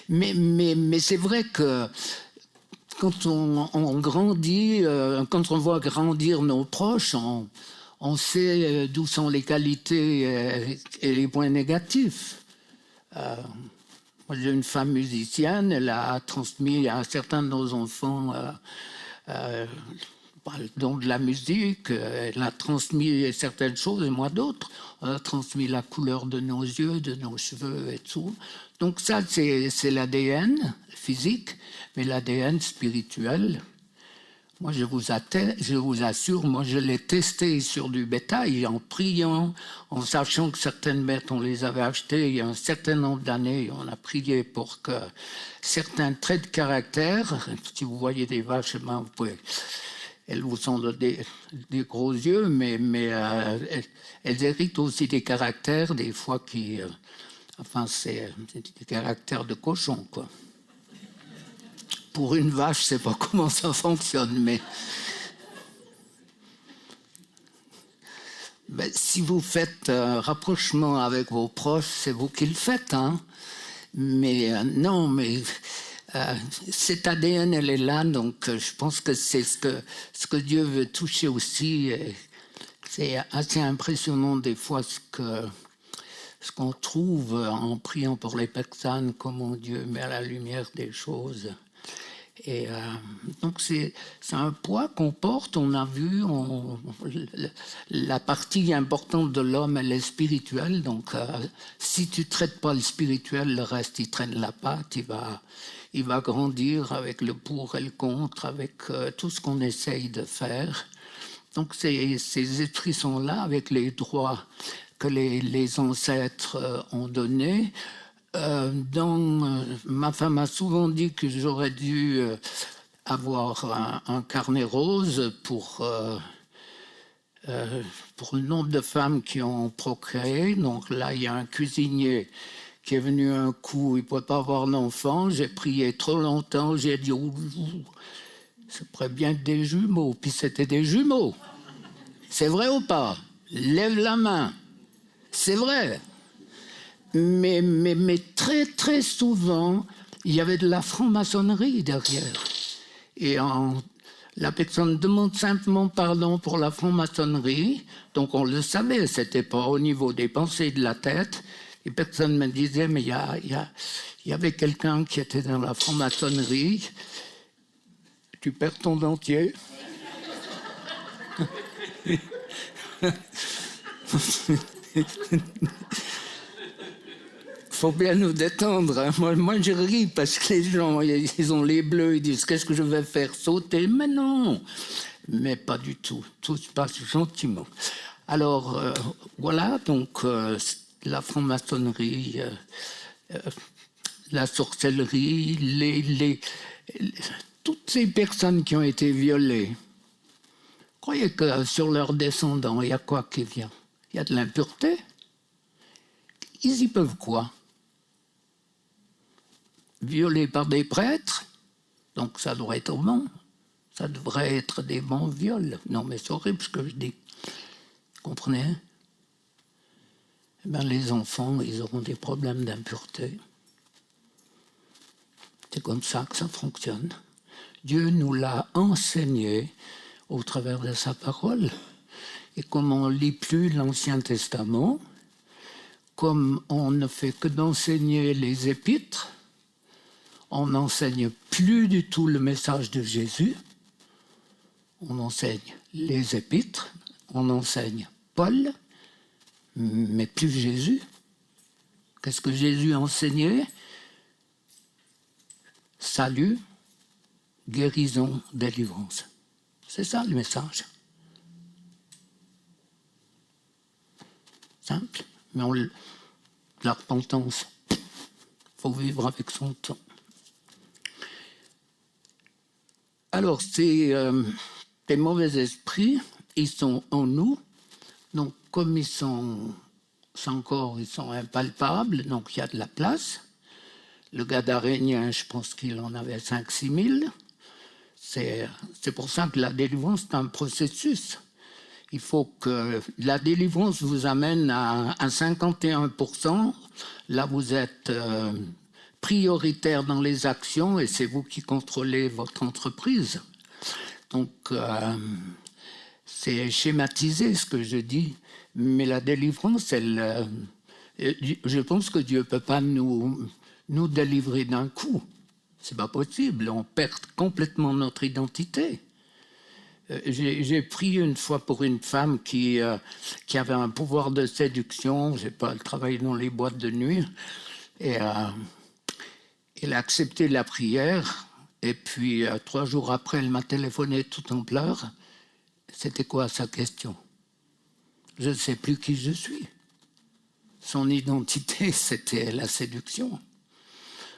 mais c'est vrai que quand on grandit, quand on voit grandir nos proches, on sait d'où sont les qualités et les points négatifs. Moi, j'ai une femme musicienne, elle a transmis à certains de nos enfants le don de la musique, elle a transmis certaines choses et moi d'autres. On a transmis la couleur de nos yeux, de nos cheveux et tout. Donc ça, c'est l'ADN physique, mais l'ADN spirituel, moi je vous assure, moi je l'ai testé sur du bétail en priant, en sachant que certaines bêtes, on les avait achetées il y a un certain nombre d'années, on a prié pour que certains traits de caractère, si vous voyez des vaches, vous pouvez... Elles vous ont des gros yeux, mais elles héritent aussi des caractères, des fois qui... enfin, c'est des caractères de cochon, quoi. Pour une vache, je ne sais pas comment ça fonctionne, mais si vous faites un rapprochement avec vos proches, c'est vous qui le faites, hein. Mais non, mais cet ADN, elle est là, donc je pense que c'est ce que Dieu veut toucher aussi. Et c'est assez impressionnant des fois ce qu'on trouve en priant pour les personnes, comment Dieu met à la lumière des choses. Et donc c'est un poids qu'on porte. On a vu la partie importante de l'homme, elle est spirituelle. Donc si tu traites pas le spirituel, le reste il traîne la patte. Il va grandir avec le pour et le contre, avec tout ce qu'on essaye de faire. Donc ces esprits sont là avec les droits que les ancêtres ont donnés. Ma femme a souvent dit que j'aurais dû avoir un carnet rose pour le nombre de femmes qui ont procréé. Donc là, il y a un cuisinier qui est venu un coup, il ne pouvait pas avoir d'enfant. J'ai prié trop longtemps, j'ai dit ça pourrait bien être des jumeaux. Puis c'était des jumeaux. C'est vrai ou pas? Lève la main. C'est vrai. Mais très, très souvent, il y avait de la franc-maçonnerie derrière. Et la personne demande simplement pardon pour la franc-maçonnerie. Donc on le savait, c'était pas au niveau des pensées de la tête. Et personne me disait, mais il y avait quelqu'un qui était dans la franc-maçonnerie. Tu perds ton dentier. Faut bien nous détendre. Hein. Moi, je ris parce que les gens, ils ont les bleus, ils disent qu'est-ce que je vais faire sauter? Mais non, mais pas du tout. Tout se passe gentiment. Alors voilà, donc la franc-maçonnerie, la sorcellerie, toutes ces personnes qui ont été violées. Croyez que sur leurs descendants, il y a quoi qui vient? Il y a de l'impureté. Ils y peuvent quoi? Violés par des prêtres, donc ça doit être bon. Ça devrait être des bons viols. Non, mais c'est horrible ce que je dis. Vous comprenez? Eh bien, les enfants, ils auront des problèmes d'impureté. C'est comme ça que ça fonctionne. Dieu nous l'a enseigné au travers de sa parole. Et comme on ne lit plus l'Ancien Testament, comme on ne fait que d'enseigner les épîtres, on n'enseigne plus du tout le message de Jésus. On enseigne les épîtres, on enseigne Paul, mais plus Jésus. Qu'est-ce que Jésus enseignait? Salut, guérison, délivrance. C'est ça le message. Simple, mais la repentance, il faut vivre avec son temps. Alors, ces mauvais esprits, ils sont en nous. Donc, comme ils sont impalpables, donc il y a de la place. Le Gadarénien, je pense qu'il en avait 5-6 000. C'est pour ça que la délivrance, c'est un processus. Il faut que la délivrance vous amène à 51%. Là, vous êtes prioritaire dans les actions et c'est vous qui contrôlez votre entreprise. Donc, c'est schématisé ce que je dis, mais la délivrance, je pense que Dieu ne peut pas nous délivrer d'un coup. C'est pas possible, on perd complètement notre identité. J'ai prié une fois pour une femme qui avait un pouvoir de séduction. Elle travaillait dans les boîtes de nuit. Et elle a accepté la prière. Et puis, 3 jours après, elle m'a téléphoné tout en pleurs. C'était quoi sa question? Je ne sais plus qui je suis. Son identité, c'était la séduction.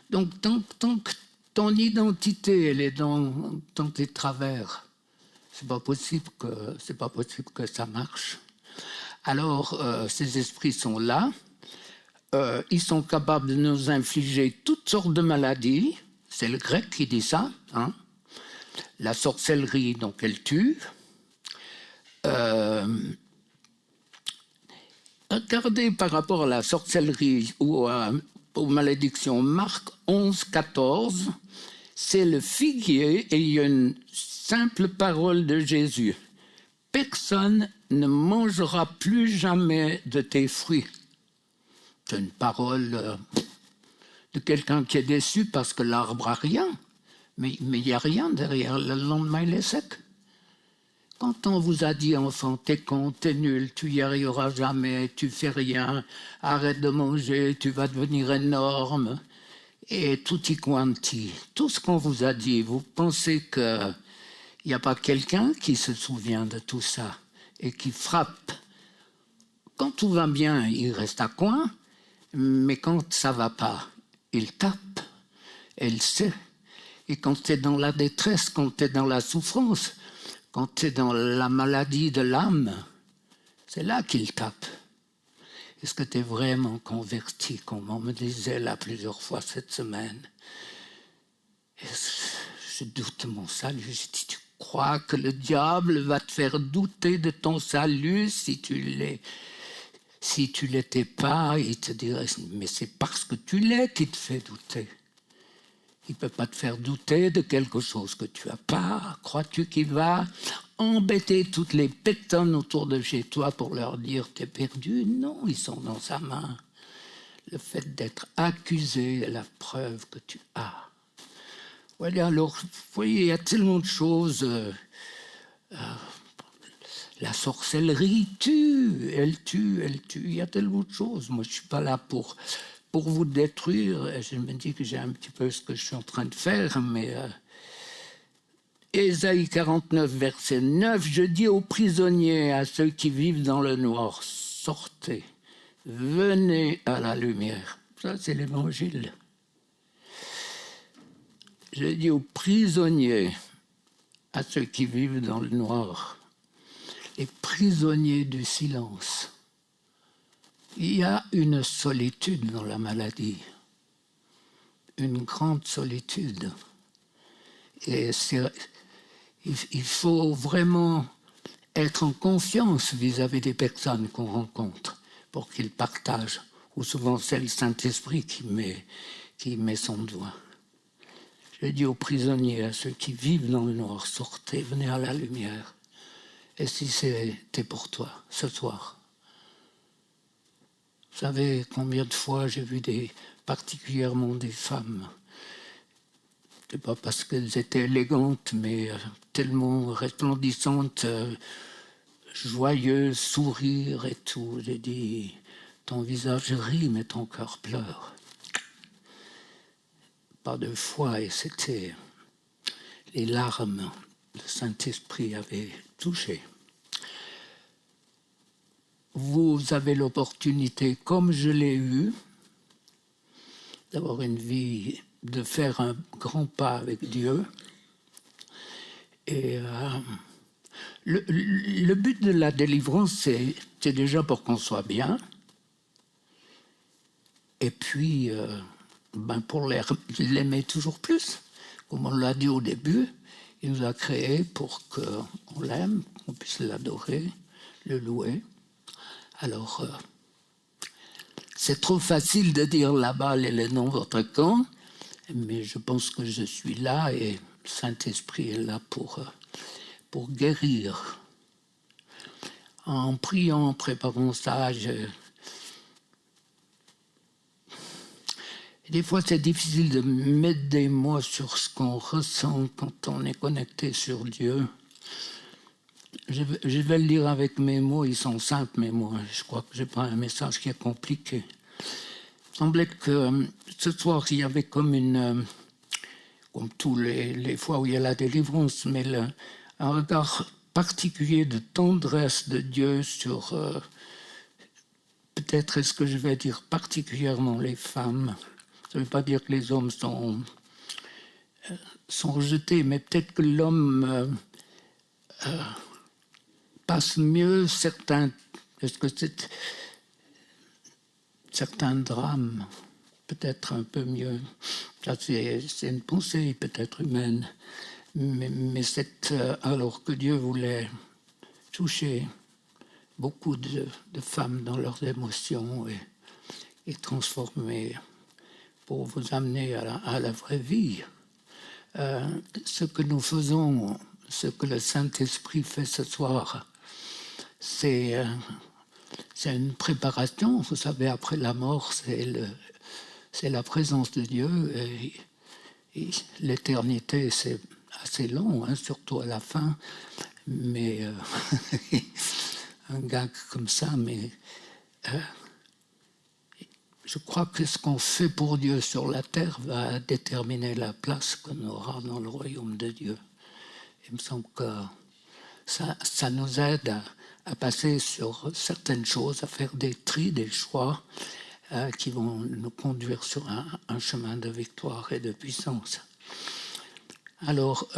Donc, tant que ton identité, elle est dans tes travers, c'est pas possible que ça marche. Alors, ces esprits sont là. Ils sont capables de nous infliger toutes sortes de maladies. C'est le grec qui dit ça. Hein. La sorcellerie, donc, elle tue. Regardez par rapport à la sorcellerie ou aux malédictions, Marc 11, 14, c'est le figuier et il y a une simple parole de Jésus. Personne ne mangera plus jamais de tes fruits. C'est une parole de quelqu'un qui est déçu parce que l'arbre n'a rien. Mais il n'y a rien derrière, le lendemain il est sec. Quand on vous a dit, enfant, t'es con, t'es nul, tu n'y arriveras jamais, tu fais rien, arrête de manger, tu vas devenir énorme, et tutti quanti, tout ce qu'on vous a dit, vous pensez qu'il n'y a pas quelqu'un qui se souvient de tout ça et qui frappe. Quand tout va bien, il reste à coin, mais quand ça ne va pas, il tape, elle sait. Et quand tu es dans la détresse, quand tu es dans la souffrance, quand tu es dans la maladie de l'âme, c'est là qu'il tape. Est-ce que tu es vraiment converti, comme on me disait là plusieurs fois cette semaine? Et je doute de mon salut. Je dis, tu crois que le diable va te faire douter de ton salut si tu l'étais pas? Il te dirait, mais c'est parce que tu l'es qu'il te fait douter. Il ne peut pas te faire douter de quelque chose que tu n'as pas. Crois-tu qu'il va embêter toutes les personnes autour de chez toi pour leur dire « t'es perdu » ? Non, ils sont dans sa main. Le fait d'être accusé est la preuve que tu as. Voilà, alors, vous voyez, il y a tellement de choses. La sorcellerie tue, elle tue, elle tue. Il y a tellement de choses. Moi, je ne suis pas là pour vous détruire. Et je me dis que j'ai un petit peu ce que je suis en train de faire, mais Ésaïe 49, verset 9, je dis aux prisonniers, à ceux qui vivent dans le noir, sortez, venez à la lumière. Ça, c'est l'évangile. Je dis aux prisonniers, à ceux qui vivent dans le noir, les prisonniers du silence. Il y a une solitude dans la maladie, une grande solitude. Et il faut vraiment être en confiance vis-à-vis des personnes qu'on rencontre pour qu'ils partagent, ou souvent c'est le Saint-Esprit qui met son doigt. Je dis aux prisonniers, à ceux qui vivent dans le noir, sortez, venez à la lumière. Et si c'était pour toi, ce soir? Vous savez combien de fois j'ai vu particulièrement des femmes, c'est pas parce qu'elles étaient élégantes, mais tellement resplendissantes, joyeuses, sourire et tout. J'ai dit, ton visage rit, mais ton cœur pleure. Pas de foi, et c'était les larmes. Le Saint-Esprit avait touché. Vous avez l'opportunité, comme je l'ai eu, d'avoir une vie, de faire un grand pas avec Dieu. Et le but de la délivrance, c'est déjà pour qu'on soit bien. Et puis, pour l'aimer toujours plus. Comme on l'a dit au début, il nous a créés pour qu'on l'aime, qu'on puisse l'adorer, le louer. Alors, c'est trop facile de dire la balle elle est dans votre camp, mais je pense que je suis là et le Saint-Esprit est là pour guérir. En priant, en préparant ça, des fois c'est difficile de mettre des mots sur ce qu'on ressent quand on est connecté sur Dieu. Je vais le dire avec mes mots, ils sont simples, mais moi, je crois que je n'ai pas un message qui est compliqué. Il semblait que ce soir, il y avait comme comme tous les fois où il y a la délivrance, mais un regard particulier de tendresse de Dieu sur, peut-être est-ce que je vais dire particulièrement les femmes. Ça ne veut pas dire que les hommes sont rejetés, mais peut-être que l'homme passe mieux certains drames, peut-être un peu mieux. Ça, c'est une pensée peut-être humaine, mais alors que Dieu voulait toucher beaucoup de femmes dans leurs émotions et transformer pour vous amener à la vraie vie. Ce que nous faisons, ce que le Saint-Esprit fait ce soir, c'est une préparation. Vous savez, après la mort, c'est la présence de Dieu. Et l'éternité, c'est assez long, hein, surtout à la fin. Mais un gag comme ça, mais je crois que ce qu'on fait pour Dieu sur la terre va déterminer la place qu'on aura dans le royaume de Dieu. Il me semble que ça nous aide à passer sur certaines choses, à faire des tris, des choix qui vont nous conduire sur un chemin de victoire et de puissance. Alors,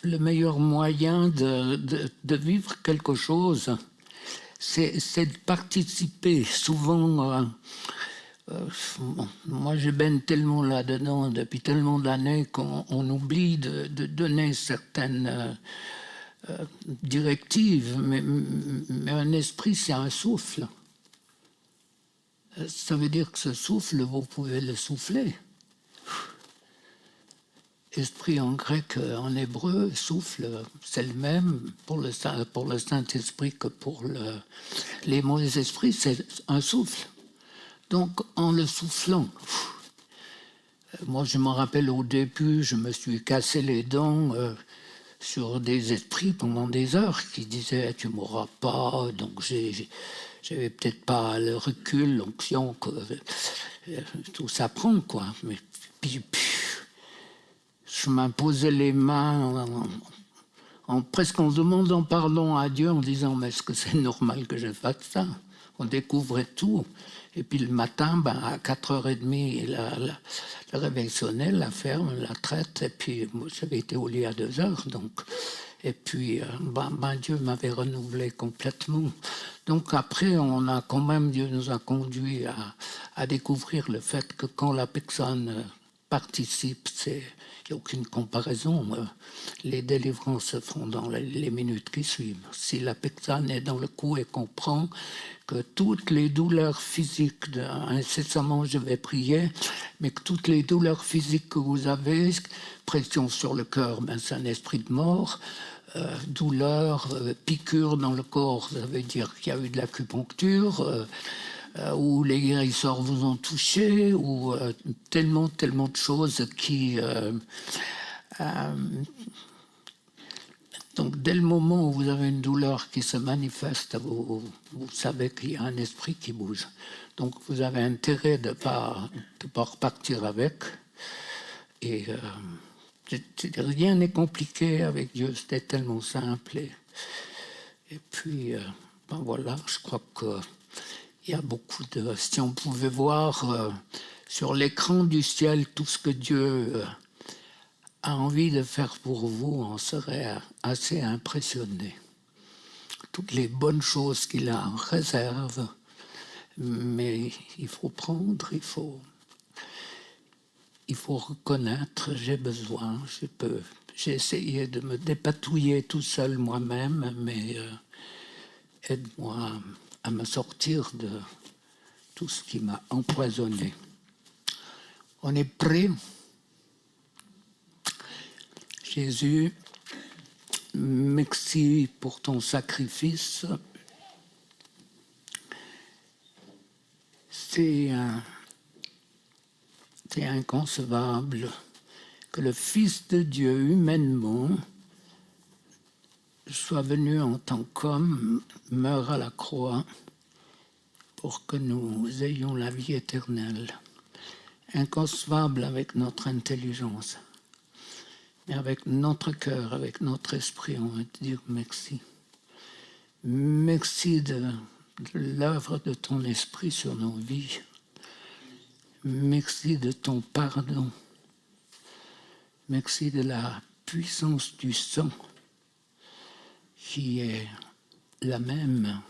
le meilleur moyen de vivre quelque chose, c'est de participer. Souvent, moi je baigne tellement là-dedans depuis tellement d'années qu'on oublie de donner certaines directives, mais un esprit, c'est un souffle. Ça veut dire que ce souffle, vous pouvez le souffler. Esprit en grec, en hébreu, souffle, c'est le même pour le Saint-Esprit que pour les mauvais esprits, c'est un souffle. Donc, en le soufflant, moi je me rappelle au début, je me suis cassé les dents sur des esprits pendant des heures qui disaient tu mourras pas, donc j'avais peut-être pas le recul, l'onction que tout s'apprend, quoi. Mais puis, je m'imposais les mains presque en demandant pardon à Dieu, en disant mais est-ce que c'est normal que je fasse ça? On découvrait tout. Et puis le matin, à 4h30, le réveil sonnait, la ferme, la traite, et puis moi, j'avais été au lit à 2h, donc. Et puis Dieu m'avait renouvelé complètement. Donc après, Dieu nous a conduits à découvrir le fait que quand la personne participe, il n'y a aucune comparaison. Les délivrances se font dans les minutes qui suivent. Si la personne est dans le coup et comprend que toutes les douleurs physiques, incessamment je vais prier, mais que toutes les douleurs physiques que vous avez, pression sur le cœur, c'est un esprit de mort, douleur, piqûre dans le corps, ça veut dire qu'il y a eu de l'acupuncture, où les guérisseurs vous ont touché, ou tellement de choses qui... donc dès le moment où vous avez une douleur qui se manifeste, vous savez qu'il y a un esprit qui bouge. Donc vous avez intérêt de ne pas repartir avec. Et rien n'est compliqué avec Dieu, c'était tellement simple. Et puis, voilà, je crois qu'il y a beaucoup de... Si on pouvait voir sur l'écran du ciel tout ce que Dieu a envie de faire pour vous, on serait assez impressionné. Toutes les bonnes choses qu'il a en réserve, mais il faut prendre, il faut reconnaître, j'ai besoin, j'ai essayé de me dépatouiller tout seul moi-même, mais aide-moi à me sortir de tout ce qui m'a empoisonné. On est prêt? Jésus, merci pour ton sacrifice. C'est inconcevable que le Fils de Dieu, humainement, soit venu en tant qu'homme, meure à la croix pour que nous ayons la vie éternelle. Inconcevable avec notre intelligence. Mais avec notre cœur, avec notre esprit, on va te dire merci. Merci de l'œuvre de ton esprit sur nos vies. Merci de ton pardon. Merci de la puissance du sang qui est la même.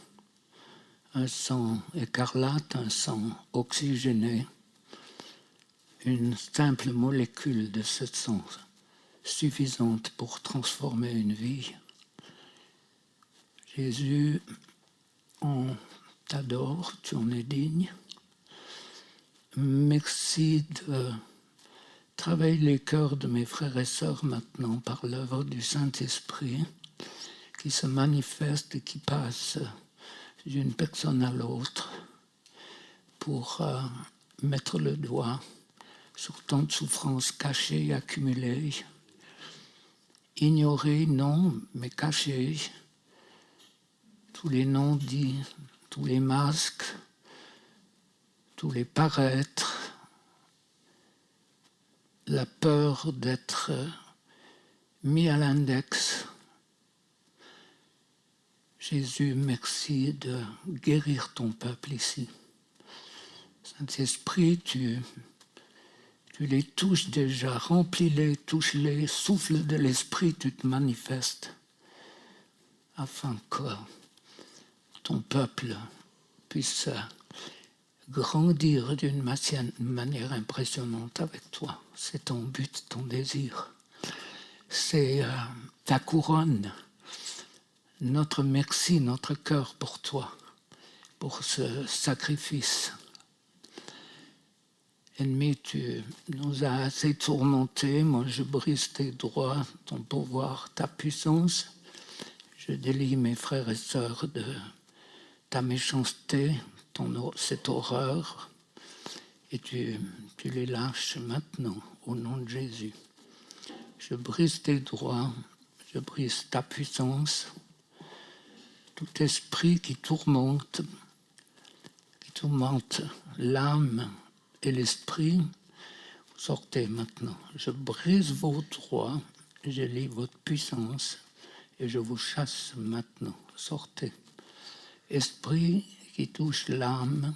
Un sang écarlate, un sang oxygéné. Une simple molécule de ce sang suffisante pour transformer une vie. Jésus, on t'adore, tu en es digne. Merci de travailler les cœurs de mes frères et sœurs maintenant par l'œuvre du Saint-Esprit qui se manifeste et qui passe d'une personne à l'autre pour mettre le doigt sur tant de souffrances cachées et accumulées, ignorées, non, mais cachées, tous les non-dits, tous les masques, tous les paraîtres, la peur d'être mis à l'index. Jésus, merci de guérir ton peuple ici. Saint-Esprit, tu les touches déjà, remplis-les, touche-les, souffle de l'Esprit, tu te manifestes, afin que ton peuple puisse grandir d'une manière impressionnante avec toi. C'est ton but, ton désir. C'est ta couronne. Notre merci, notre cœur pour toi, pour ce sacrifice. Ennemi, tu nous as assez tourmentés. Moi, je brise tes droits, ton pouvoir, ta puissance. Je délie mes frères et sœurs de ta méchanceté, cette horreur. Et tu les lâches maintenant, au nom de Jésus. Je brise tes droits, je brise ta puissance. Tout esprit qui tourmente l'âme et l'esprit, vous sortez maintenant. Je brise vos droits, je lis votre puissance et je vous chasse maintenant. Sortez. Esprit qui touche l'âme,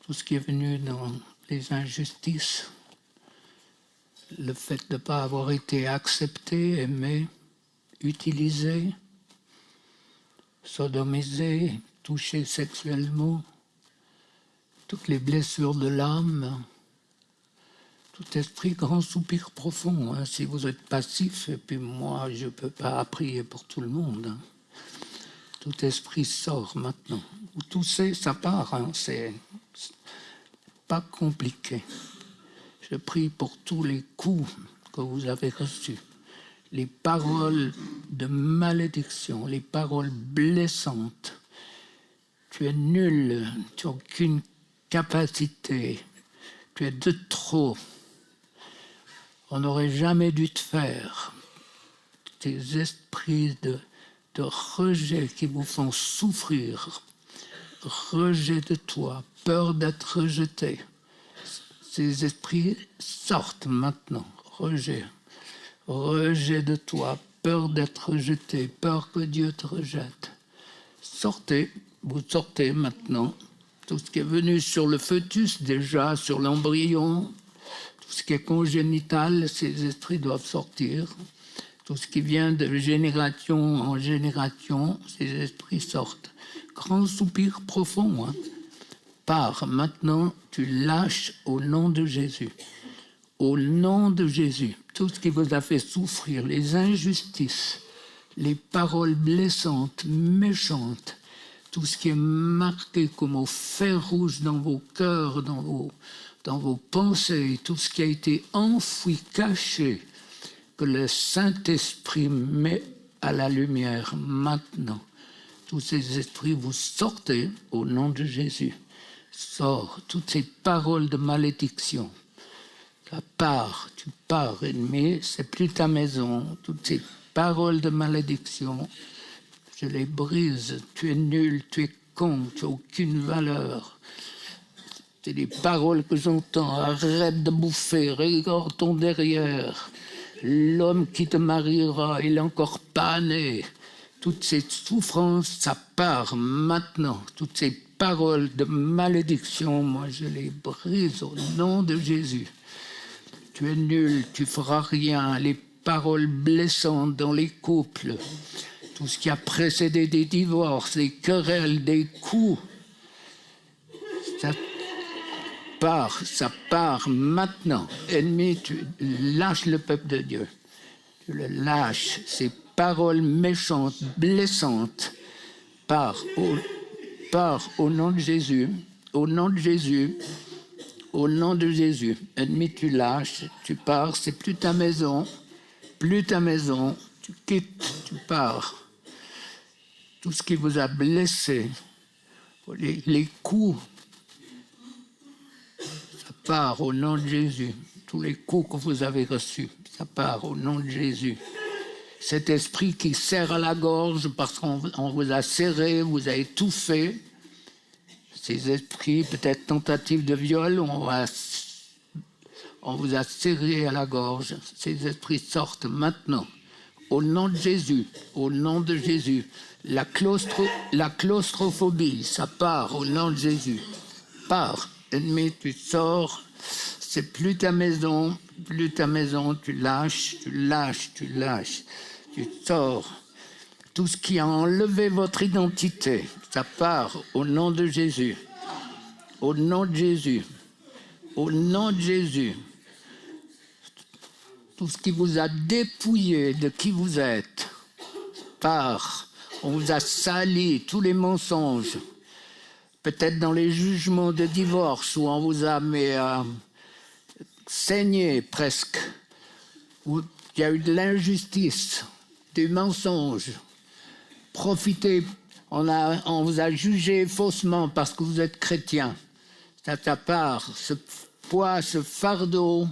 tout ce qui est venu dans les injustices, le fait de ne pas avoir été accepté, aimé, utilisé, sodomisé, touché sexuellement, toutes les blessures de l'âme, tout esprit, grand soupir profond. Hein, si vous êtes passif, et puis moi, je ne peux pas prier pour tout le monde. Hein. Tout esprit sort maintenant. Vous toussez, ça part. Hein, c'est pas compliqué. Je prie pour tous les coups que vous avez reçus. Les paroles de malédiction, les paroles blessantes. Tu es nul, tu n'as aucune capacité, tu es de trop. On n'aurait jamais dû te faire. Tes esprits de rejet qui vous font souffrir, rejet de toi, peur d'être rejeté. Ces esprits sortent maintenant, rejet de toi, peur d'être rejeté, peur que Dieu te rejette. Sortez, vous sortez maintenant. Tout ce qui est venu sur le fœtus déjà, sur l'embryon, tout ce qui est congénital, ces esprits doivent sortir. Tout ce qui vient de génération en génération, ces esprits sortent. Grand soupir profond. Hein. Pars maintenant, tu lâches au nom de Jésus. Au nom de Jésus, tout ce qui vous a fait souffrir, les injustices, les paroles blessantes, méchantes, tout ce qui est marqué comme au fer rouge dans vos cœurs, dans vos pensées, tout ce qui a été enfoui, caché, que le Saint-Esprit met à la lumière maintenant. Tous ces esprits, vous sortez au nom de Jésus. Sors toutes ces paroles de malédiction. Tu pars, ennemi, c'est plus ta maison. Toutes ces paroles de malédiction, je les brise. Tu es nul, tu es con, tu n'as aucune valeur. C'est des paroles que j'entends. Arrête de bouffer, regarde ton derrière. L'homme qui te mariera, il n'est encore pas né. Toutes ces souffrances, ça part maintenant. Toutes ces paroles de malédiction, moi je les brise au nom de Jésus. Tu es nul, tu feras rien. Les paroles blessantes dans les couples, tout ce qui a précédé des divorces, des querelles, des coups, ça part maintenant. Ennemi, tu lâches le peuple de Dieu. Tu le lâches. Ces paroles méchantes, blessantes, part pars au nom de Jésus, au nom de Jésus, au nom de Jésus. Ennemi, tu lâches, tu pars, c'est plus ta maison, tu quittes, tu pars. Tout ce qui vous a blessé, les coups, ça part au nom de Jésus. Tous les coups que vous avez reçus, ça part au nom de Jésus. Cet esprit qui serre à la gorge parce qu'on vous a serré, vous a étouffé. Ces esprits, peut-être tentatives de viol, on vous a serré à la gorge. Ces esprits sortent maintenant. Au nom de Jésus, au nom de Jésus. La claustrophobie, ça part au nom de Jésus. Pars, ennemi, tu sors. C'est plus ta maison, tu lâches. Tu sors. Tout ce qui a enlevé votre identité, ça part au nom de Jésus. Au nom de Jésus. Au nom de Jésus. Tout ce qui vous a dépouillé de qui vous êtes, part. On vous a sali, tous les mensonges. Peut-être dans les jugements de divorce où on vous a saigné presque. Où il y a eu de l'injustice, du mensonge. Profitez, on vous a jugé faussement parce que vous êtes chrétien. Ça part, ce poids, ce fardeau.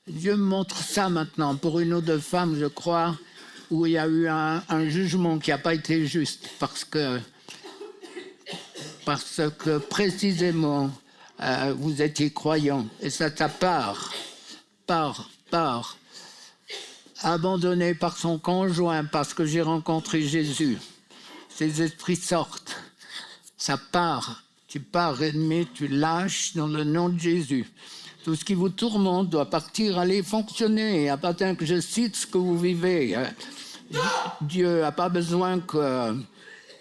Dieu me montre ça maintenant pour une ou deux femmes, je crois, où il y a eu un jugement qui n'a pas été juste parce que précisément vous étiez croyants. Et ça part. Abandonné par son conjoint parce que j'ai rencontré Jésus. Ces esprits sortent. Ça part. Tu pars, ennemi, tu lâches dans le nom de Jésus. Tout ce qui vous tourmente doit partir, aller fonctionner. À partir que je cite ce que vous vivez. Dieu n'a pas besoin que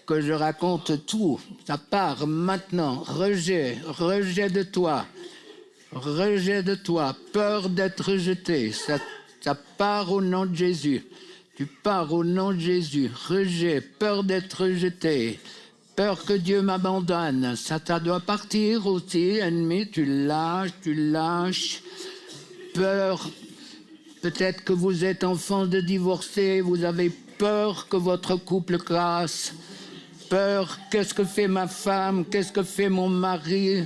je raconte tout. Ça part maintenant. Rejet de toi. Peur d'être rejeté. Ça part au nom de Jésus. Tu pars au nom de Jésus. Rejet, peur d'être rejeté. Peur que Dieu m'abandonne. Ça doit partir aussi, ennemi. Tu lâches. Peur. Peut-être que vous êtes enfant de divorcé. Vous avez peur que votre couple casse. Peur, qu'est-ce que fait ma femme? Qu'est-ce que fait mon mari?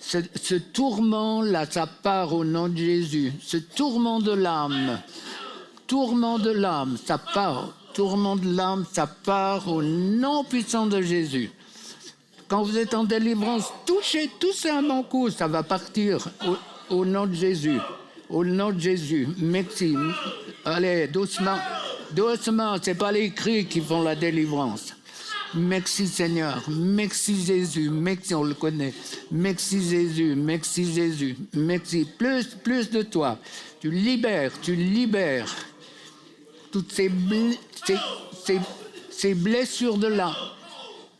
Ce tourment-là, ça part au nom de Jésus. Ce tourment de l'âme, ça part. Tourment de l'âme, ça part au nom puissant de Jésus. Quand vous êtes en délivrance, touchez un bon coup, ça va partir au nom de Jésus. Au nom de Jésus. Merci. Allez, doucement, c'est pas les cris qui font la délivrance. Merci Seigneur, merci Jésus, merci, on le connaît. Merci Jésus, merci. Plus de toi. Tu libères. Toutes ces blessures de l'âme.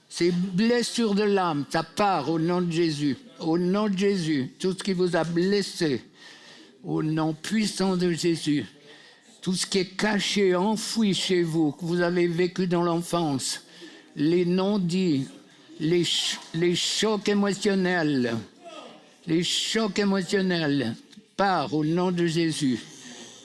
Ces blessures de l'âme, ça part au nom de Jésus. Au nom de Jésus, tout ce qui vous a blessé, au nom puissant de Jésus. Tout ce qui est caché, enfoui chez vous, que vous avez vécu dans l'enfance. Les non-dits, les chocs émotionnels, part au nom de Jésus.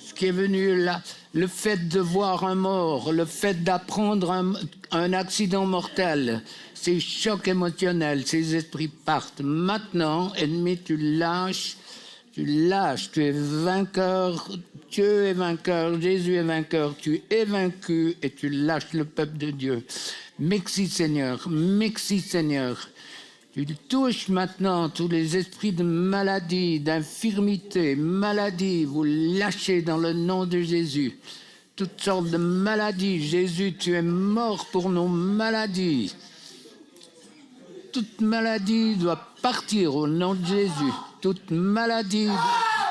Ce qui est venu là, le fait de voir un mort, le fait d'apprendre un accident mortel, ces chocs émotionnels, ces esprits partent. Maintenant, ennemi, tu lâches, tu es vainqueur, Dieu est vainqueur, Jésus est vainqueur, tu es vaincu et tu lâches le peuple de Dieu. Merci Seigneur. Tu touches maintenant tous les esprits de maladie, d'infirmité, maladie, vous lâchez dans le nom de Jésus. Toutes sortes de maladies. Jésus, tu es mort pour nos maladies. Toute maladie doit partir au nom de Jésus. Toute maladie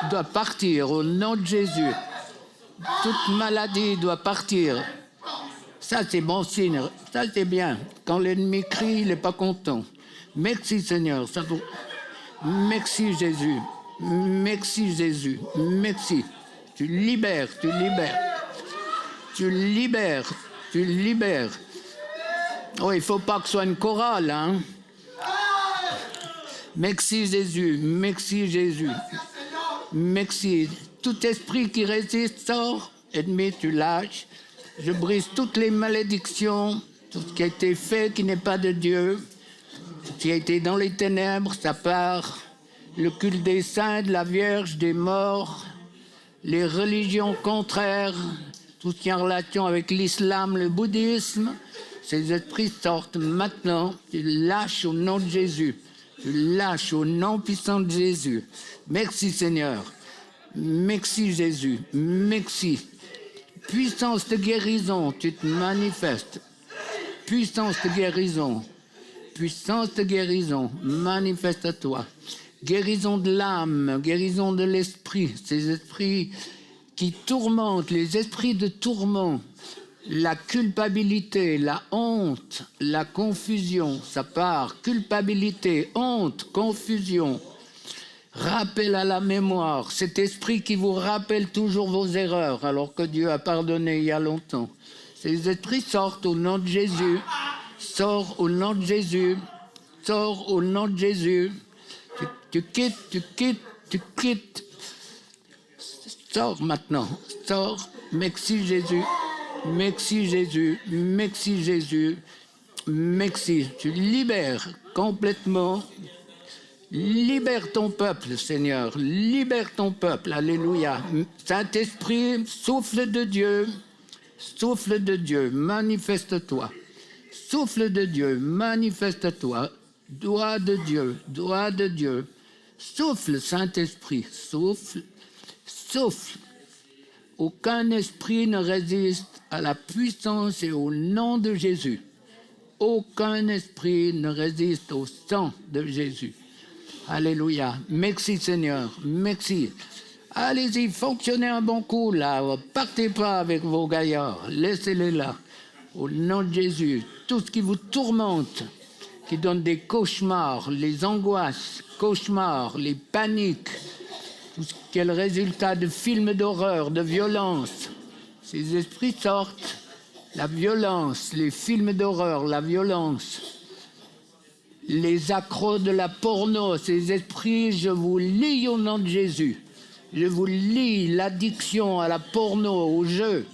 doit partir au nom de Jésus. Toute maladie doit partir. Ça, c'est bon signe. Ça, c'est bien. Quand l'ennemi crie, il n'est pas content. Merci, Seigneur. Merci, Jésus. Merci. Tu libères. Oh, il ne faut pas que ce soit une chorale, hein. Merci Jésus, merci Jésus. Merci. Tout esprit qui résiste sort, ennemi, tu lâches. Je brise toutes les malédictions, tout ce qui a été fait qui n'est pas de Dieu, tout ce qui a été dans les ténèbres, ça part. Le culte des saints, de la Vierge, des morts, les religions contraires, tout ce qui est en relation avec l'islam, le bouddhisme, ces esprits sortent maintenant. Tu lâches au nom de Jésus. Tu lâches au nom puissant de Jésus. Merci Seigneur. Merci Jésus. Merci. Puissance de guérison, tu te manifestes. Puissance de guérison. Puissance de guérison, manifeste-toi. Guérison de l'âme, guérison de l'esprit. Ces esprits qui tourmentent, les esprits de tourment. La culpabilité, la honte, la confusion, ça part. Culpabilité, honte, confusion. Rappel à la mémoire, cet esprit qui vous rappelle toujours vos erreurs alors que Dieu a pardonné il y a longtemps. Ces esprits sortent au nom de Jésus. Sors au nom de Jésus. Sors au nom de Jésus. Tu quittes. Sors maintenant. Sors. Merci Jésus. Merci Jésus, merci Jésus, merci. Tu libères complètement. Libère ton peuple, Seigneur. Libère ton peuple. Alléluia. Saint-Esprit, souffle de Dieu. Souffle de Dieu, manifeste-toi. Souffle de Dieu, manifeste-toi. Doigt de Dieu, doigt de Dieu. Souffle, Saint-Esprit, souffle, souffle. Aucun esprit ne résiste à la puissance et au nom de Jésus. Aucun esprit ne résiste au sang de Jésus. Alléluia. Merci Seigneur. Merci. Allez-y, fonctionnez un bon coup là. Partez pas avec vos gaillards. Laissez-les là. Au nom de Jésus. Tout ce qui vous tourmente, qui donne des cauchemars, les angoisses, cauchemars, les paniques, tout ce qui est le résultat de films d'horreur, de violence. Ces esprits sortent. La violence, les films d'horreur, la violence. Les accros de la porno, ces esprits, je vous lie au nom de Jésus. Je vous lie l'addiction à la porno, au jeu.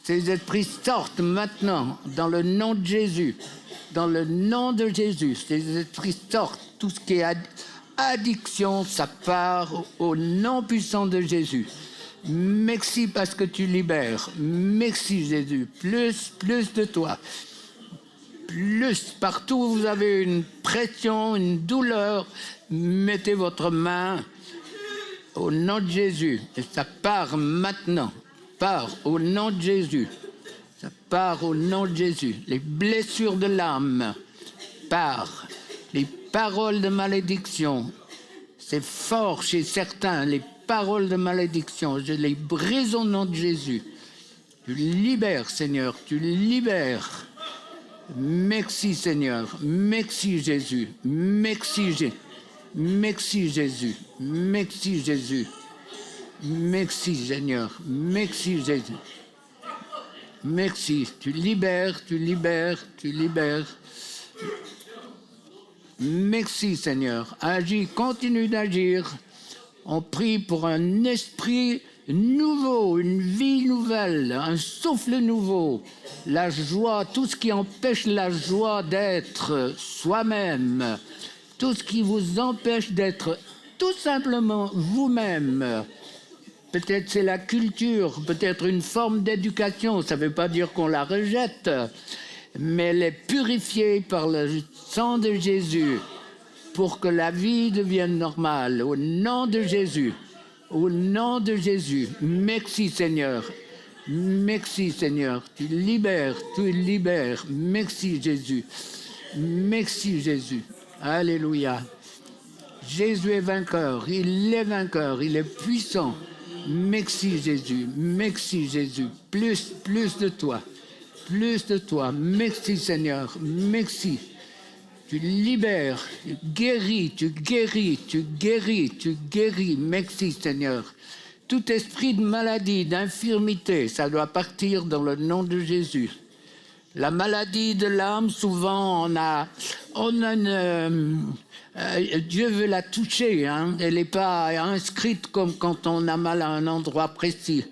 Ces esprits sortent maintenant dans le nom de Jésus. Dans le nom de Jésus, ces esprits sortent. Tout ce qui est addiction, ça part au nom puissant de Jésus. Merci parce que tu libères. Merci Jésus. Plus de toi. Plus, partout où vous avez une pression, une douleur, mettez votre main au nom de Jésus. Et ça part maintenant. Part au nom de Jésus. Ça part au nom de Jésus. Les blessures de l'âme part. Les paroles de malédiction. C'est fort chez certains, les paroles de malédiction. Je les brise au nom de Jésus. Tu libères, Seigneur. Tu libères. Merci Seigneur, merci Jésus, merci Jésus, merci Jésus, merci Jésus, merci Seigneur, merci Jésus, merci, tu libères, tu libères, tu libères. Merci Seigneur, agis, continue d'agir. On prie pour un esprit nouveau, une vie nouvelle, un souffle nouveau, la joie, tout ce qui empêche la joie d'être soi-même, tout ce qui vous empêche d'être tout simplement vous-même. Peut-être c'est la culture, peut-être une forme d'éducation, ça ne veut pas dire qu'on la rejette, mais elle est purifiée par le sang de Jésus pour que la vie devienne normale, au nom de Jésus. Au nom de Jésus, merci Seigneur, merci Seigneur, tu libères, merci Jésus, merci Jésus, alléluia. Jésus est vainqueur, il est puissant, merci Jésus, plus de toi, merci Seigneur, merci. Tu libères, tu guéris. Merci Seigneur. Tout esprit de maladie, d'infirmité, ça doit partir dans le nom de Jésus. La maladie de l'âme, souvent, Dieu veut la toucher, hein. Elle n'est pas inscrite comme quand on a mal à un endroit précis.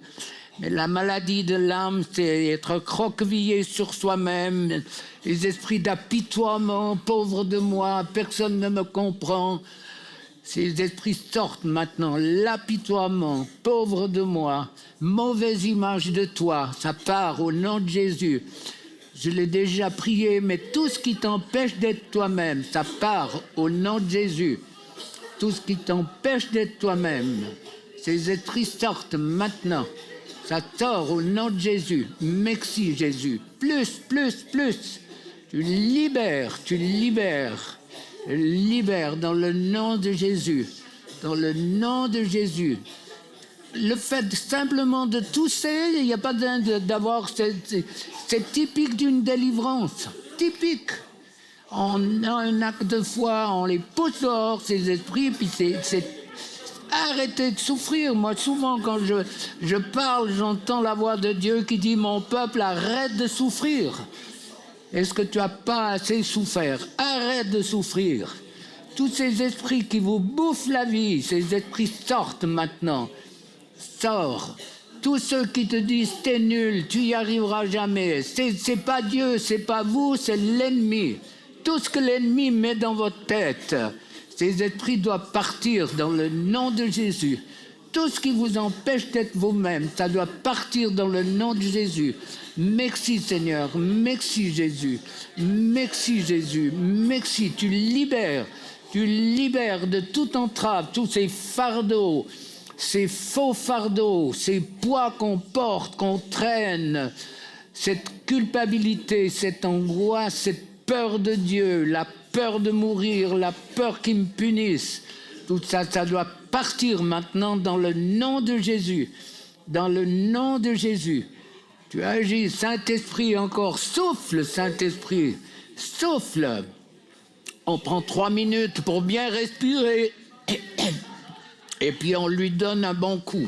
Mais la maladie de l'âme, c'est être croquevillé sur soi-même, les esprits d'apitoiement, pauvre de moi, personne ne me comprend. Ces esprits sortent maintenant, l'apitoiement, pauvre de moi, mauvaise image de toi, ça part au nom de Jésus. Je l'ai déjà prié, mais tout ce qui t'empêche d'être toi-même, ça part au nom de Jésus. Tout ce qui t'empêche d'être toi-même, ces esprits sortent maintenant. Ça sort au nom de Jésus. Merci Jésus. Plus. Tu libères. Libère dans le nom de Jésus. Dans le nom de Jésus. Le fait simplement de tousser, il n'y a pas besoin d'avoir... C'est typique d'une délivrance. Typique. On a un acte de foi, on les pousse dehors, ces esprits, puis c'est arrêtez de souffrir. Moi, souvent, quand je parle, j'entends la voix de Dieu qui dit « Mon peuple, arrête de souffrir. Est-ce que tu n'as pas assez souffert? Arrête de souffrir. » Tous ces esprits qui vous bouffent la vie, ces esprits sortent maintenant. Sors. Tous ceux qui te disent « T'es nul, tu y arriveras jamais. » C'est pas Dieu, c'est pas vous, c'est l'ennemi. Tout ce que l'ennemi met dans votre tête, ces esprits doivent partir dans le nom de Jésus. Tout ce qui vous empêche d'être vous-même, ça doit partir dans le nom de Jésus. Merci Seigneur, merci Jésus, merci Jésus, merci. Tu libères de toute entrave, tous ces fardeaux, ces faux fardeaux, ces poids qu'on porte, qu'on traîne, cette culpabilité, cette angoisse, cette peur de Dieu, la peur de mourir, la peur qui me punisse, tout ça, ça doit partir maintenant dans le nom de Jésus. Dans le nom de Jésus. Tu agis, Saint-Esprit, encore. Souffle, Saint-Esprit. Souffle. On prend 3 minutes pour bien respirer. Et puis on lui donne un bon coup.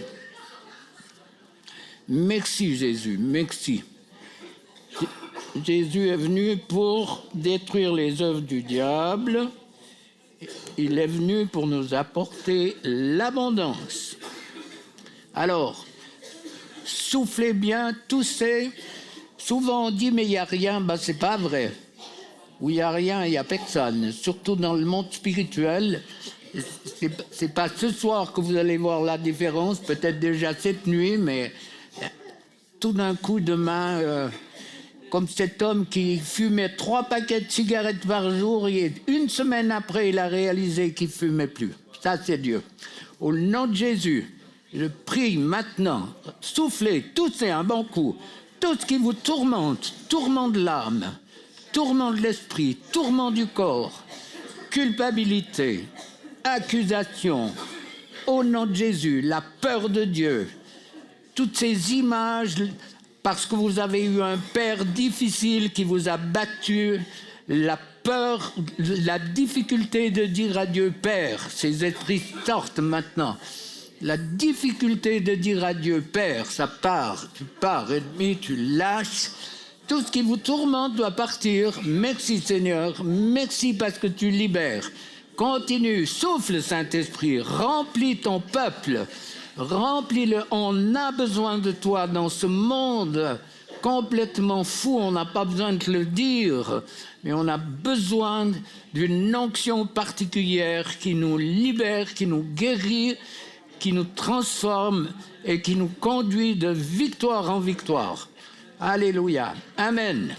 Merci Jésus, merci. Jésus est venu pour détruire les œuvres du diable. Il est venu pour nous apporter l'abondance. Alors, soufflez bien, toussez. Souvent on dit mais il n'y a rien, ben c'est pas vrai. Où il n'y a rien, il n'y a personne. Surtout dans le monde spirituel. C'est pas ce soir que vous allez voir la différence, peut-être déjà cette nuit, mais tout d'un coup demain... comme cet homme qui fumait 3 paquets de cigarettes par jour, et 1 semaine après, il a réalisé qu'il ne fumait plus. Ça, c'est Dieu. Au nom de Jésus, je prie maintenant, soufflez, toussez un bon coup. Tout ce qui vous tourmente, tourment de l'âme, tourment de l'esprit, tourment du corps, culpabilité, accusation, au nom de Jésus, la peur de Dieu, toutes ces images... Parce que vous avez eu un père difficile qui vous a battu, la peur, la difficulté de dire à Dieu Père, ces esprits sortent maintenant. La difficulté de dire à Dieu Père, ça part, tu pars, ennemi, tu lâches. Tout ce qui vous tourmente doit partir. Merci Seigneur, merci parce que tu libères. Continue, souffle Saint-Esprit, remplis ton peuple. Remplis-le, on a besoin de toi dans ce monde complètement fou, on n'a pas besoin de te le dire, mais on a besoin d'une onction particulière qui nous libère, qui nous guérit, qui nous transforme et qui nous conduit de victoire en victoire. Alléluia. Amen.